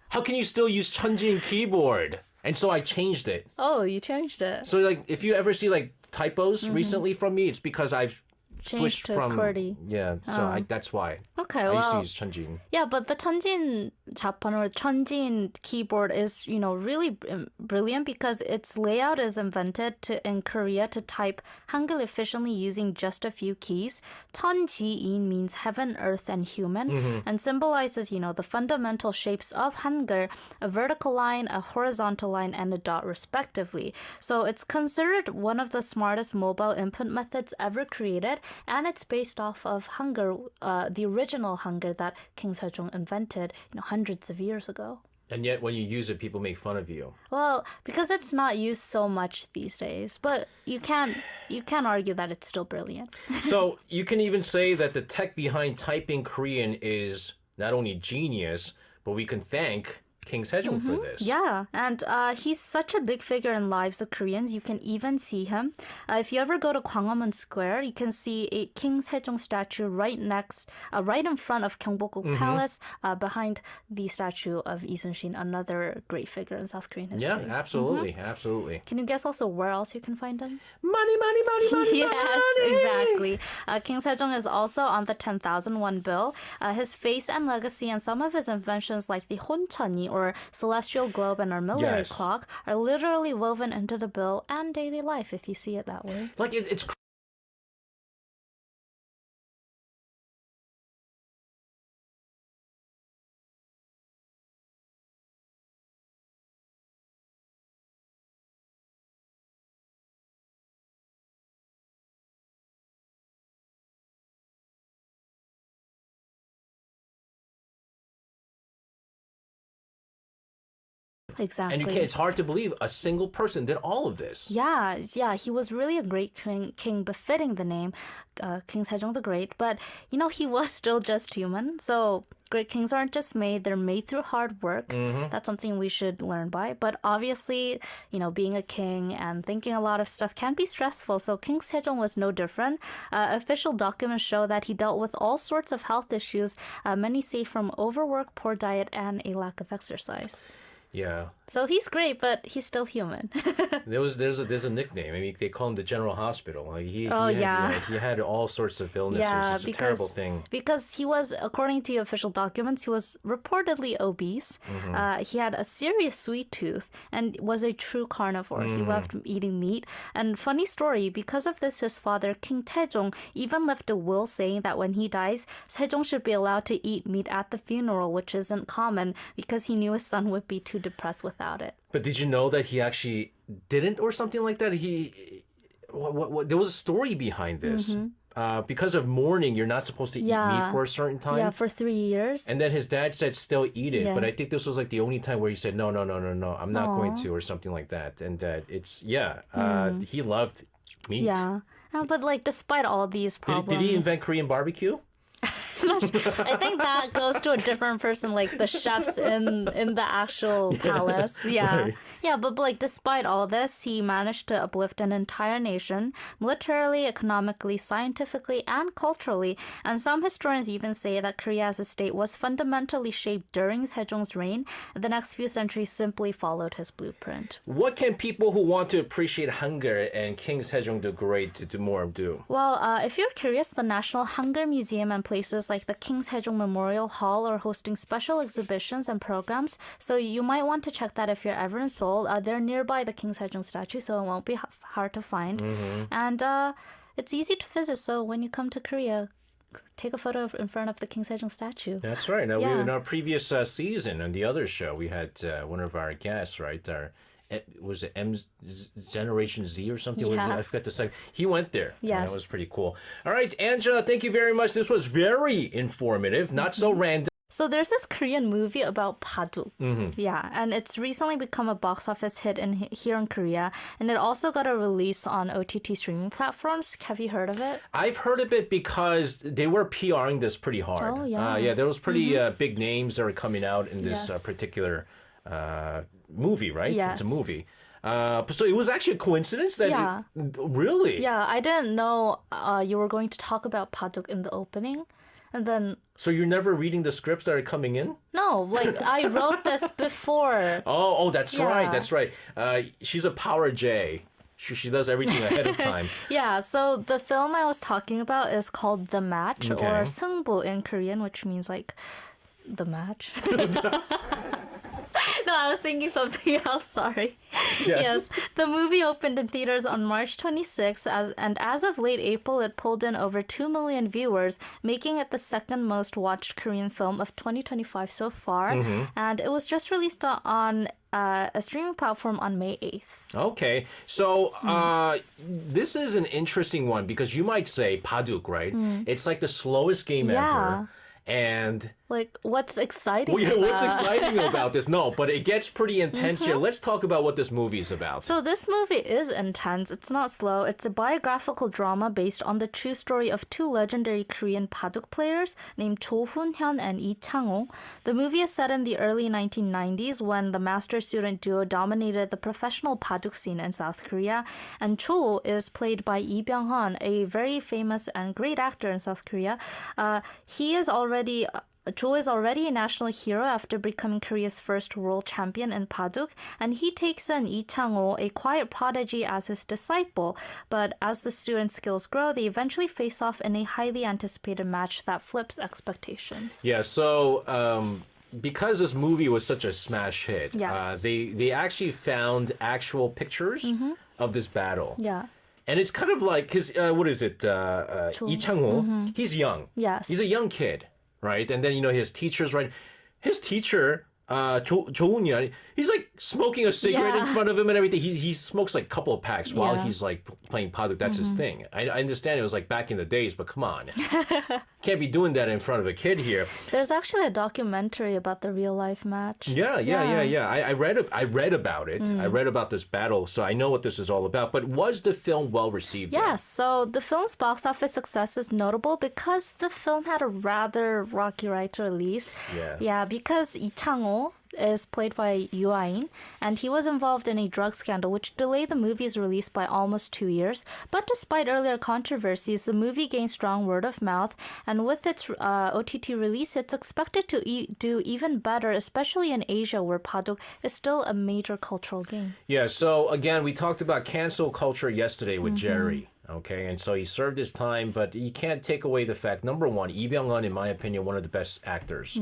How can you still use Chunjin keyboard? And so I changed it. Oh, you changed it. So like if you ever see like typos recently from me, it's because I've switched to from QWERTY. Yeah, so that's why. Okay, I used to well, use Chunjin. yeah, but the Chunjin Japan or Chunjin keyboard is, really brilliant because its layout is invented in Korea to type Hangul efficiently using just a few keys. Chunjiin means heaven, earth, and human, and symbolizes, the fundamental shapes of Hangul, a vertical line, a horizontal line, and a dot, respectively. So it's considered one of the smartest mobile input methods ever created, and it's based off of Hangul, the original Hangul that King Sejong invented, hundreds of years ago. And yet when you use it, people make fun of you. Well, because it's not used so much these days, but you can't argue that it's still brilliant. So you can even say that the tech behind typing Korean is not only genius, but we can thank King Sejong for this. Yeah, and he's such a big figure in lives of Koreans. You can even see him. If you ever go to Gwanghwamun Square, you can see a King Sejong statue right in front of Gyeongbokgung Palace, behind the statue of Lee Sun-shin, another great figure in South Korean history. Yeah, absolutely, absolutely. Can you guess also where else you can find him? Money, money, money, money, Yes, money. exactly. King Sejong is also on the 10,000 won bill. His face and legacy and some of his inventions like the Honcheon이 or celestial globe and our military Yes. clock are literally woven into the bill and daily life if you see it that way. Like it's Exactly. and you can't. It's hard to believe a single person did all of this. Yeah, he was really a great king befitting the name, King Sejong the Great. But, he was still just human. So great kings aren't just made, they're made through hard work. That's something we should learn by. But obviously, being a king and thinking a lot of stuff can be stressful. So King Sejong was no different. Official documents show that he dealt with all sorts of health issues, many say from overwork, poor diet, and a lack of exercise. Yeah. So he's great, but he's still human. There's a nickname. I mean, they call him the General Hospital. Like he had all sorts of illnesses. Yeah, it's a terrible thing. Because he was, according to official documents, he was reportedly obese. He had a serious sweet tooth and was a true carnivore. He loved eating meat. And funny story, because of this, his father, King Taejong, even left a will saying that when he dies, Sejong should be allowed to eat meat at the funeral, which isn't common because he knew his son would be too depressed without it. But did you know that he actually didn't, or something like that? There was a story behind this. Because of mourning, you're not supposed to eat meat for a certain time. Yeah, for 3 years. And then his dad said, still eat it. Yeah. But I think this was like the only time where he said, no, I'm not going to, or something like that. And he loved meat. Yeah. But despite all these problems... Did he invent Korean barbecue? I think that goes to a different person, like the chefs in the actual palace. Yeah. Right. Yeah, but despite all this, he managed to uplift an entire nation, militarily, economically, scientifically, and culturally. And some historians even say that Korea as a state was fundamentally shaped during Sejong's reign. The next few centuries simply followed his blueprint. What can people who want to appreciate Hangul and King Sejong the Great to do more do? Well, if you're curious, the National Hangul Museum and places like the King Sejong Memorial Hall are hosting special exhibitions and programs, so you might want to check that if you're ever in Seoul. They're nearby the King Sejong statue, so it won't be hard to find. And it's easy to visit, so when you come to Korea, take a photo in front of the King Sejong statue. That's right. Now, Yeah. in our previous season, on the other show, we had one of our guests, right? Was it Generation Z or something? Yeah. I forgot to say. He went there. Yes. That was pretty cool. All right, Angela, thank you very much. This was very informative, not so random. So there's this Korean movie about Baduk. Yeah, and it's recently become a box office hit here in Korea. And it also got a release on OTT streaming platforms. Have you heard of it? I've heard of it because they were PRing this pretty hard. Oh, yeah. Yeah, there was pretty big names that were coming out in this Yes. particular movie, right? Yes. It's a movie. So it was actually a coincidence that Yeah. really? Yeah, I didn't know you were going to talk about Paduk in the opening. And then, So you're never reading the scripts that are coming in? no, like I wrote this before. Oh, that's right. Yeah. That's right. She's a Power J. She does everything ahead of time. Yeah, so the film I was talking about is called The Match, Okay. or 승부 in Korean, which means like the match. No, I was thinking something else, sorry. Yes, the movie opened in theaters on March 26th, and as of late April, it pulled in over 2 million viewers, making it the second most watched Korean film of 2025 so far. And it was just released on a streaming platform on May 8th. Okay, so this is an interesting one because you might say Paduk, right? It's like the slowest game Yeah. ever. And Like, what's exciting? well, yeah, what's about- exciting about this? No, but it gets pretty intense here. Let's talk about what this movie is about. So this movie is intense. It's not slow. It's a biographical drama based on the true story of two legendary Korean Paduk players named Cho Hoon-hyun and Lee Chang-ho. The movie is set in the early 1990s when the master-student duo dominated the professional Paduk scene in South Korea. And Cho is played by Lee Byung-hun, a very famous and great actor in South Korea. Cho is already a national hero after becoming Korea's first world champion in Paduk, and he takes in Lee Chang-ho, a quiet prodigy, as his disciple. But as the students' skills grow, they eventually face off in a highly anticipated match that flips expectations. Yeah, so because this movie was such a smash hit, Yes. they actually found actual pictures of this battle. Yeah. And it's kind of like, because what is it? Lee Chang-ho, he's young. Yes. He's a young kid, right? And then, his teachers, right? His teacher, Jo Eun-hyun, he's like smoking a cigarette in Yeah. front of him and everything. He smokes like a couple of packs while Yeah. he's like playing Paduk. That's his thing. I understand it was like back in the days, but come on. Can't be doing that in front of a kid here. There's actually a documentary about the real life match. Yeah. I read about it. I read about this battle, so I know what this is all about. But was the film well received? then? Yes, so the film's box office success is notable because the film had a rather rocky ride to release. Yeah. Yeah, because Lee Chang-ho is played by Yoo Ah-in, and he was involved in a drug scandal which delayed the movie's release by almost 2 years. But despite earlier controversies, the movie gained strong word of mouth, and with its OTT release, it's expected to do even better, especially in Asia, where Paduk is still a major cultural game. Yeah, so again, we talked about cancel culture yesterday with Jerry. Okay, and so he served his time, but you can't take away the fact, number one, Lee Byung-hun, in my opinion, one of the best actors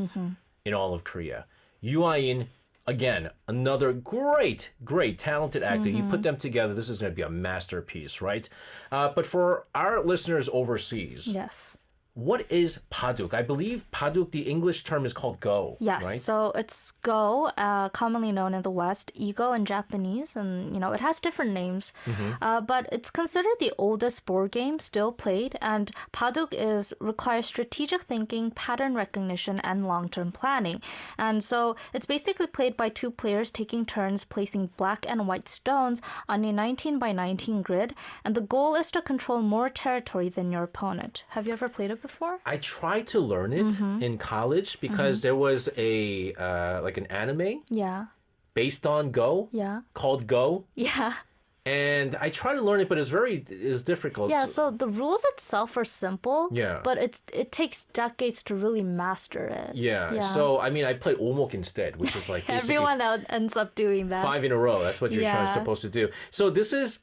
in all of Korea. Yoo Ah-in, again, another great, talented actor. You put them together, this is going to be a masterpiece, right? But for our listeners overseas, Yes. what is Paduk? I believe Paduk, the English term is called Go, Yes, right? so it's Go, commonly known in the West, Ego in Japanese, and it has different names. But it's considered the oldest board game still played, and Paduk requires strategic thinking, pattern recognition, and long-term planning. And so it's basically played by two players taking turns placing black and white stones on a 19 by 19 grid, and the goal is to control more territory than your opponent. Have you ever played it before? I tried to learn it in college because there was a like an anime Yeah. based on Go Yeah. called Go, Yeah. and I tried to learn it, but it's difficult. Yeah, so the rules itself are simple. Yeah. But it takes decades to really master it. yeah. So I mean, I played Omok instead, which is like basically Everyone ends up doing that. 5 in a row. That's what you're Yeah. supposed to do. So this is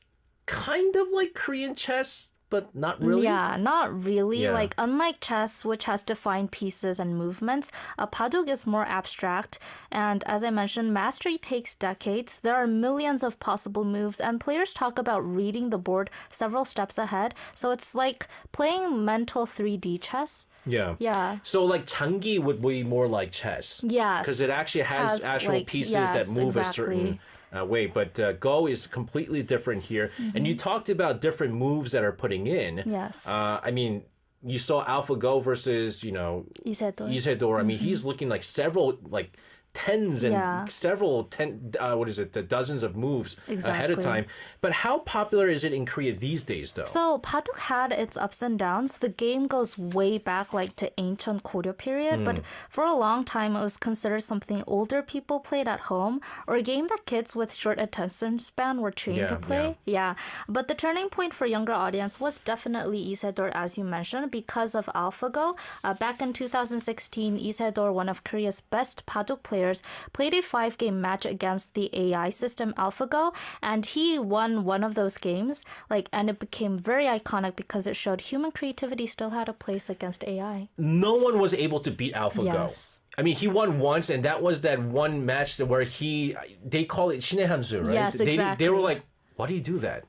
kind of like Korean chess, but not really. Yeah, not really. Yeah. Like, unlike chess, which has defined pieces and movements, Paduk is more abstract. And as I mentioned, mastery takes decades. There are millions of possible moves, and players talk about reading the board several steps ahead. So it's like playing mental 3D chess. Yeah. Yeah. So like Changi would be more like chess. Yes. Because it actually has actual like, pieces yes, that move a exactly. certain way. But Go is completely different here. And you talked about different moves that are putting in. Yes. I mean, you saw AlphaGo versus, Isedo. Isedor. I mean, he's looking like several like tens and Yeah. several the dozens of moves ahead of Exactly. time. But how popular is it in Korea these days, though? So Baduk had its ups and downs. The game goes way back like to ancient Goryeo period, but for a long time it was considered something older people played at home or a game that kids with short attention span were trained to Yeah, play. Yeah. But the turning point for younger audience was definitely Isedore, as you mentioned, because of AlphaGo. Back in 2016, Isedore, one of Korea's best Baduk players, played a 5-game match against the AI system AlphaGo, and he won one of those games. And it became very iconic because it showed human creativity still had a place against AI. No one was able to beat AlphaGo. Yes. I mean, he won once, and that was that one match where they call it 신의 한수, right? Yes, They exactly. were like, why do you do that?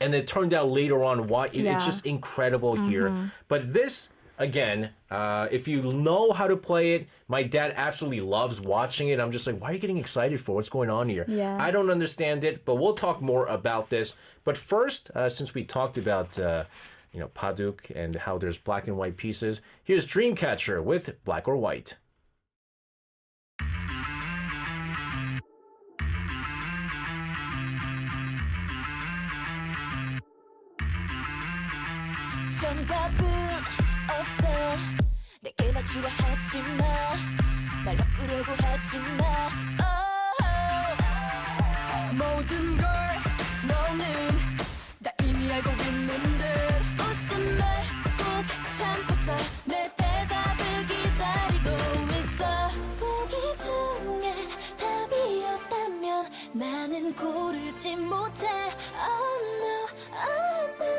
And it turned out later on why. It's Yeah. just incredible here. But this, again, if you know how to play it, my dad absolutely loves watching it. I'm just like, why are you getting excited for? What's going on here? Yeah. I don't understand it, but we'll talk more about this. But first, since we talked about Baduk and how there's black and white pieces, here's Dreamcatcher with Black or White. 정답은 없어 내게 맞추려 하지 마날 바꾸려고 하지 마 모든 걸 너는 다 이미 알고 있는 듯 웃음을 꾹 참고서 내 대답을 기다리고 있어 보기 중에 답이 없다면 나는 고르지 못해 Oh no, oh no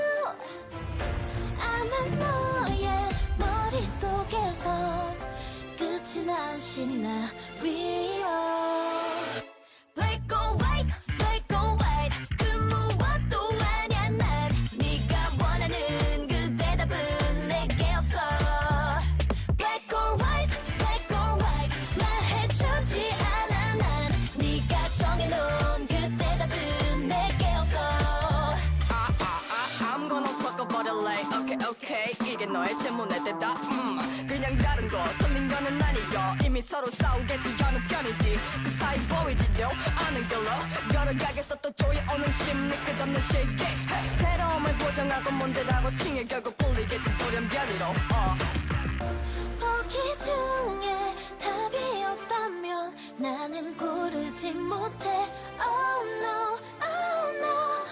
아마 너의 머릿속에선 끝이 난 시나리오 Black or white, black or white 그 무엇도 아냐 난 네가 원하는 그 대답은 내게 없어 Black or white, black or white 말해주지 않아 난 네가 정해놓은 그 대답은 내게 없어 I'm gonna 섞어버릴래 okay 이게 너의 질문에 대답 그냥 다른 거 틀린 거는 아니여 이미 서로 싸우겠지 어느 편인지 그 사이 보이지도 않은 걸로 걸어가겠어 또 조여오는 심리 끝없는 시기 새로움을 보정하고 문제라고 칭해 결국 풀리겠지 돌연변이로 보기 중에 답이 없다면 나는 고르지 못해 Oh no, oh no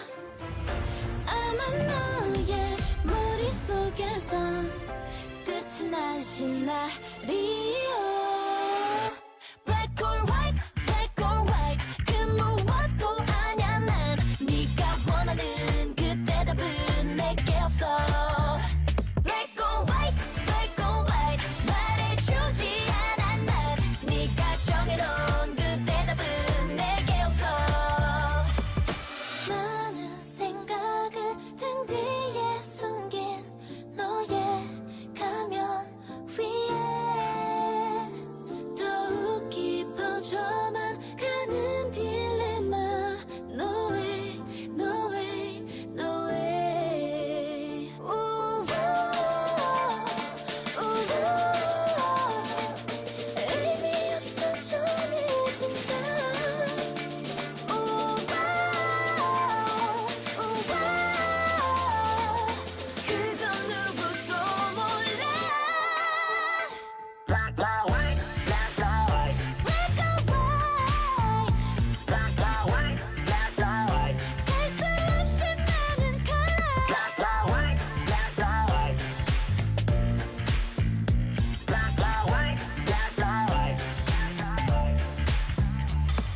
아마 너의 머릿속에선 끝이 난 시나리오 Black or white, black or white 그 무엇도 아냐 난 네가 원하는 그 대답은 내게 없어 Black or white, black or white 말해주지 않아 난 네가 정해놓은 그 대답은 내게 없어 많은 생각을 등 뒤에 숨긴 너의 가면 위에 더욱 깊어져만 가는 딜레마 No way, no way, no way 의미 없어 정해진다 그건 누구도 몰라 Black or white 살 수 없이 많은 color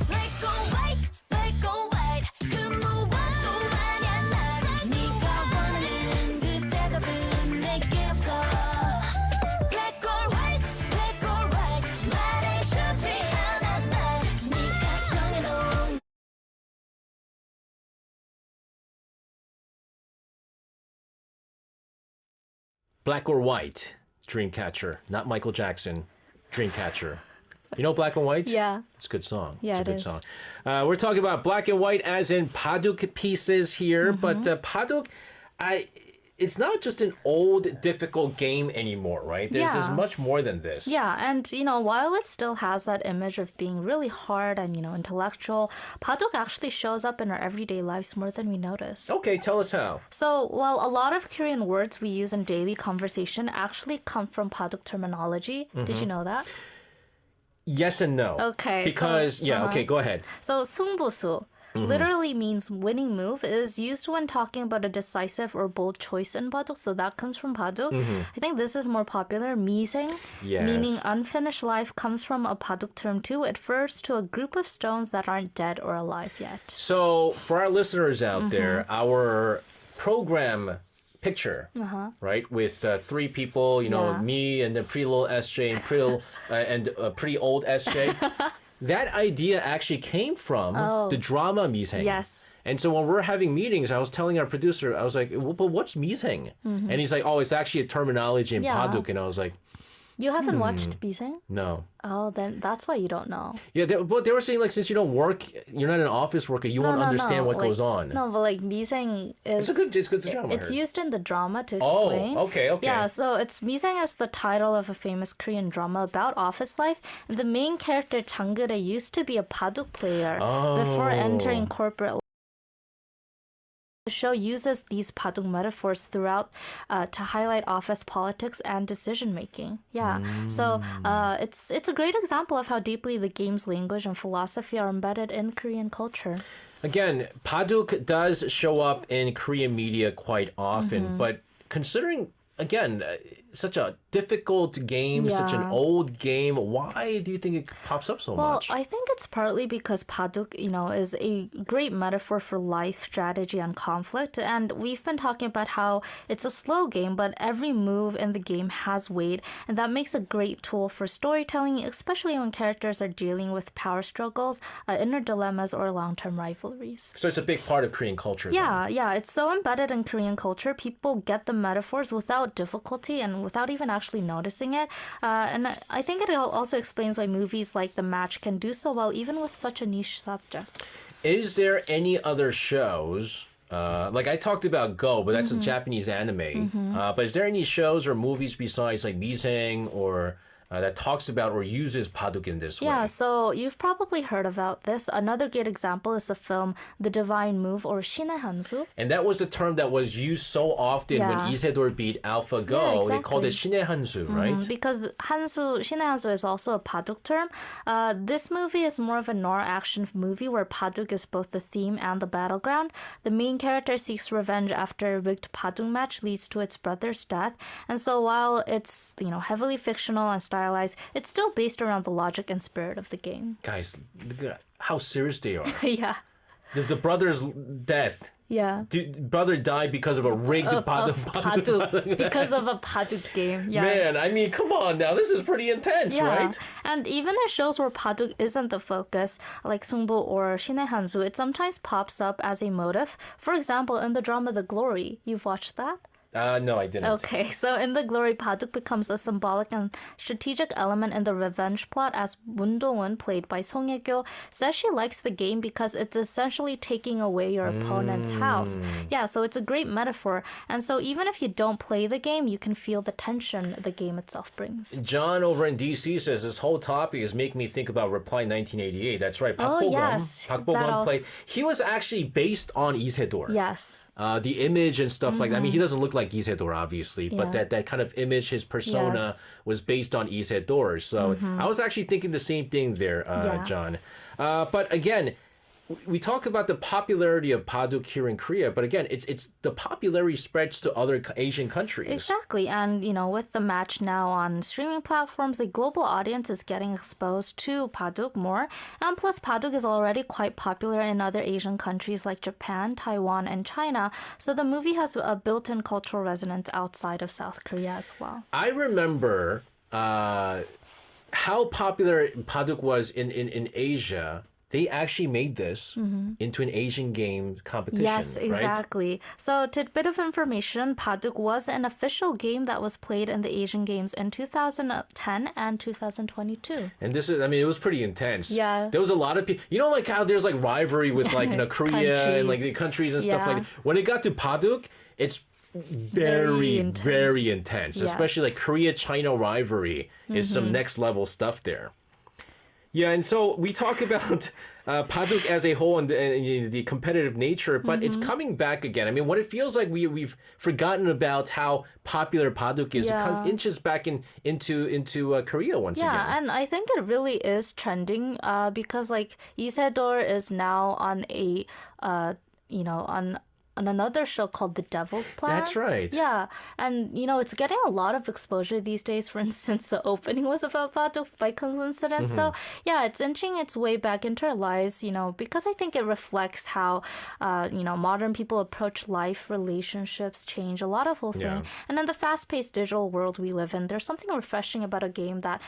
Black or white, black or white 그 무엇도 아냐 난 네가 원하는 그 대답은 내게 없어 Black or white, black or white 말해주지 않아 난 네가 정해놓은 Black or White, Dreamcatcher, not Michael Jackson, Dreamcatcher. You know Black and White? Yeah. It's a good song. Yeah, it's a it good is. song. We're talking about Black and White as in Baduk pieces here, but Baduk, it's not just an old, difficult game anymore, right? There's much more than this. Yeah, and while it still has that image of being really hard and intellectual, Baduk actually shows up in our everyday lives more than we notice. Okay, tell us how. So, well, a lot of Korean words we use in daily conversation actually come from Baduk terminology. Did you know that? Yes and no. Okay. Because, okay, go ahead. So, 승부수 literally means winning move. It is used when talking about a decisive or bold choice in Baduk. So that comes from Baduk. I think this is more popular. 미생, Yes. meaning unfinished life, comes from a Baduk term too. It refers to a group of stones that aren't dead or alive yet. So, for our listeners out there, our program picture, right, with three people, Yeah. me and the pretty little SJ and pretty old SJ. That idea actually came from the drama 미생. Yes. And so when we're having meetings, I was telling our producer, I was like, well, but what's 미생? And he's like, oh, it's actually a terminology in Yeah. Baduk. And I was like, You haven't watched 미생? no. Oh, then that's why you don't know. Yeah, but they were saying, like, since you don't work, you're not an office worker, you won't understand what like, goes on. No, but like 미생 is It's good drama. it's used in the drama to Oh, explain. okay. Yeah, so it's 미생 is the title of a famous Korean drama about office life. And the main character Changgure used to be a Baduk player before entering corporate life. The show uses these Baduk metaphors throughout to highlight office politics and decision making. Yeah, so it's a great example of how deeply the game's language and philosophy are embedded in Korean culture. Again, Baduk does show up in Korean media quite often, but considering, again, such a difficult game, such an Yeah. old game, why do you think it pops up so Well, much? I think it's partly because Baduk, is a great metaphor for life, strategy, and conflict. And we've been talking about how it's a slow game, but every move in the game has weight. And that makes a great tool for storytelling, especially when characters are dealing with power struggles, inner dilemmas, or long-term rivalries. So it's a big part of Korean culture. then. Yeah, it's so embedded in Korean culture. People get the metaphors without difficulty and without even actually noticing it. And I think it also explains why movies like The Match can do so well, even with such a niche subject. Is there any other shows? Like I talked about Go, but that's a Japanese anime. But is there any shows or movies besides like Miseng or that talks about or uses Baduk in this Yeah, way? so you've probably heard about this. Another great example is the film The Divine Move or 신의 한수. And that was the term that was used so often when Yeah. Isedore beat AlphaGo. Yeah, They called it exactly. 신의 한수, right? Because 신의 한수 is also a Baduk term. This movie is more of a noir action movie where Baduk is both the theme and the battleground. The main character seeks revenge after a rigged Baduk match leads to its brother's death. And so while it's heavily fictional and stylized, it's still based around the logic and spirit of the game. Guys, look at how serious they are. Yeah. The brother's death. Yeah. Brother died because of a rigged Of Baduk. Because of a Baduk game. Yeah. Man, I mean, come on now. This is pretty intense, Yeah, right? and even in shows where Baduk isn't the focus, like Sungbu or 신의 한수, it sometimes pops up as a motive. For example, in the drama The Glory, you've watched that? No, I didn't. Okay, so in The Glory, Baduk becomes a symbolic and strategic element in the revenge plot as Moon Dong-won, played by Song Ye-kyo, says she likes the game because it's essentially taking away your opponent's house. Yeah, so it's a great metaphor. And so even if you don't play the game, you can feel the tension the game itself brings. John over in DC says this whole topic is making me think about Reply 1988. That's right. Park Bo-gum. yes. Park That Bo-gum also- played. He was actually based on Isedore. Yes. The image and stuff like that. I mean, he doesn't look like Isedore, obviously, but Yeah. that kind of image, his persona Yes. was based on Isedore. So I was actually thinking the same thing there, Yeah. John. But again, we talk about the popularity of Baduk here in Korea, but again, it's the popularity spreads to other Asian countries. Exactly. And, with the match now on streaming platforms, a global audience is getting exposed to Baduk more. And plus, Baduk is already quite popular in other Asian countries like Japan, Taiwan, and China. So the movie has a built-in cultural resonance outside of South Korea as well. I remember how popular Baduk was in Asia. They actually made this into an Asian game competition, Yes, right? exactly. So, tidbit of information, Baduk was an official game that was played in the Asian Games in 2010 and 2022. And this is, I mean, it was pretty intense. Yeah. There was a lot of people, like how there's like rivalry with like, Korea and like the countries and stuff like Yeah. that. When it got to Baduk, it's very intense. very intense. Yes. Especially like Korea-China rivalry is some next level stuff there. Yeah, and so we talk about Baduk as a whole and the competitive nature, but it's coming back again. I mean, what it feels like we've forgotten about how popular Baduk is. It kind of inches back into Korea once again. Yeah, and I think it really is trending because like Isedor is now on a on another show called The Devil's Plan. That's right. Yeah, and it's getting a lot of exposure these days. For instance, the opening was about Baduk by coincidence. So yeah, it's inching its way back into our lives. Because I think it reflects how modern people approach life, relationships, change, a lot of whole thing. Yeah. And in the fast-paced digital world we live in, there's something refreshing about a game that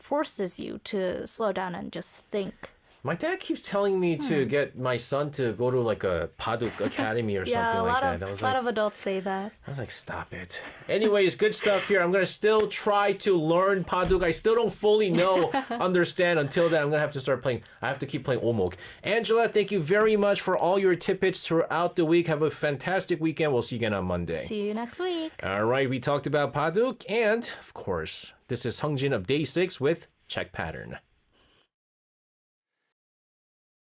forces you to slow down and just think. My dad keeps telling me to get my son to go to like a Baduk academy or something like that. A lot of adults say that. I was like, stop it. Anyways, good stuff here. I'm going to still try to learn Baduk. I still don't fully understand. Until then, I'm going to have to start playing. I have to keep playing Omok. Angela, thank you very much for all your tidbits throughout the week. Have a fantastic weekend. We'll see you again on Monday. See you next week. All right, we talked about Baduk. And, of course, this is Hungjin of Day 6 with Check Pattern.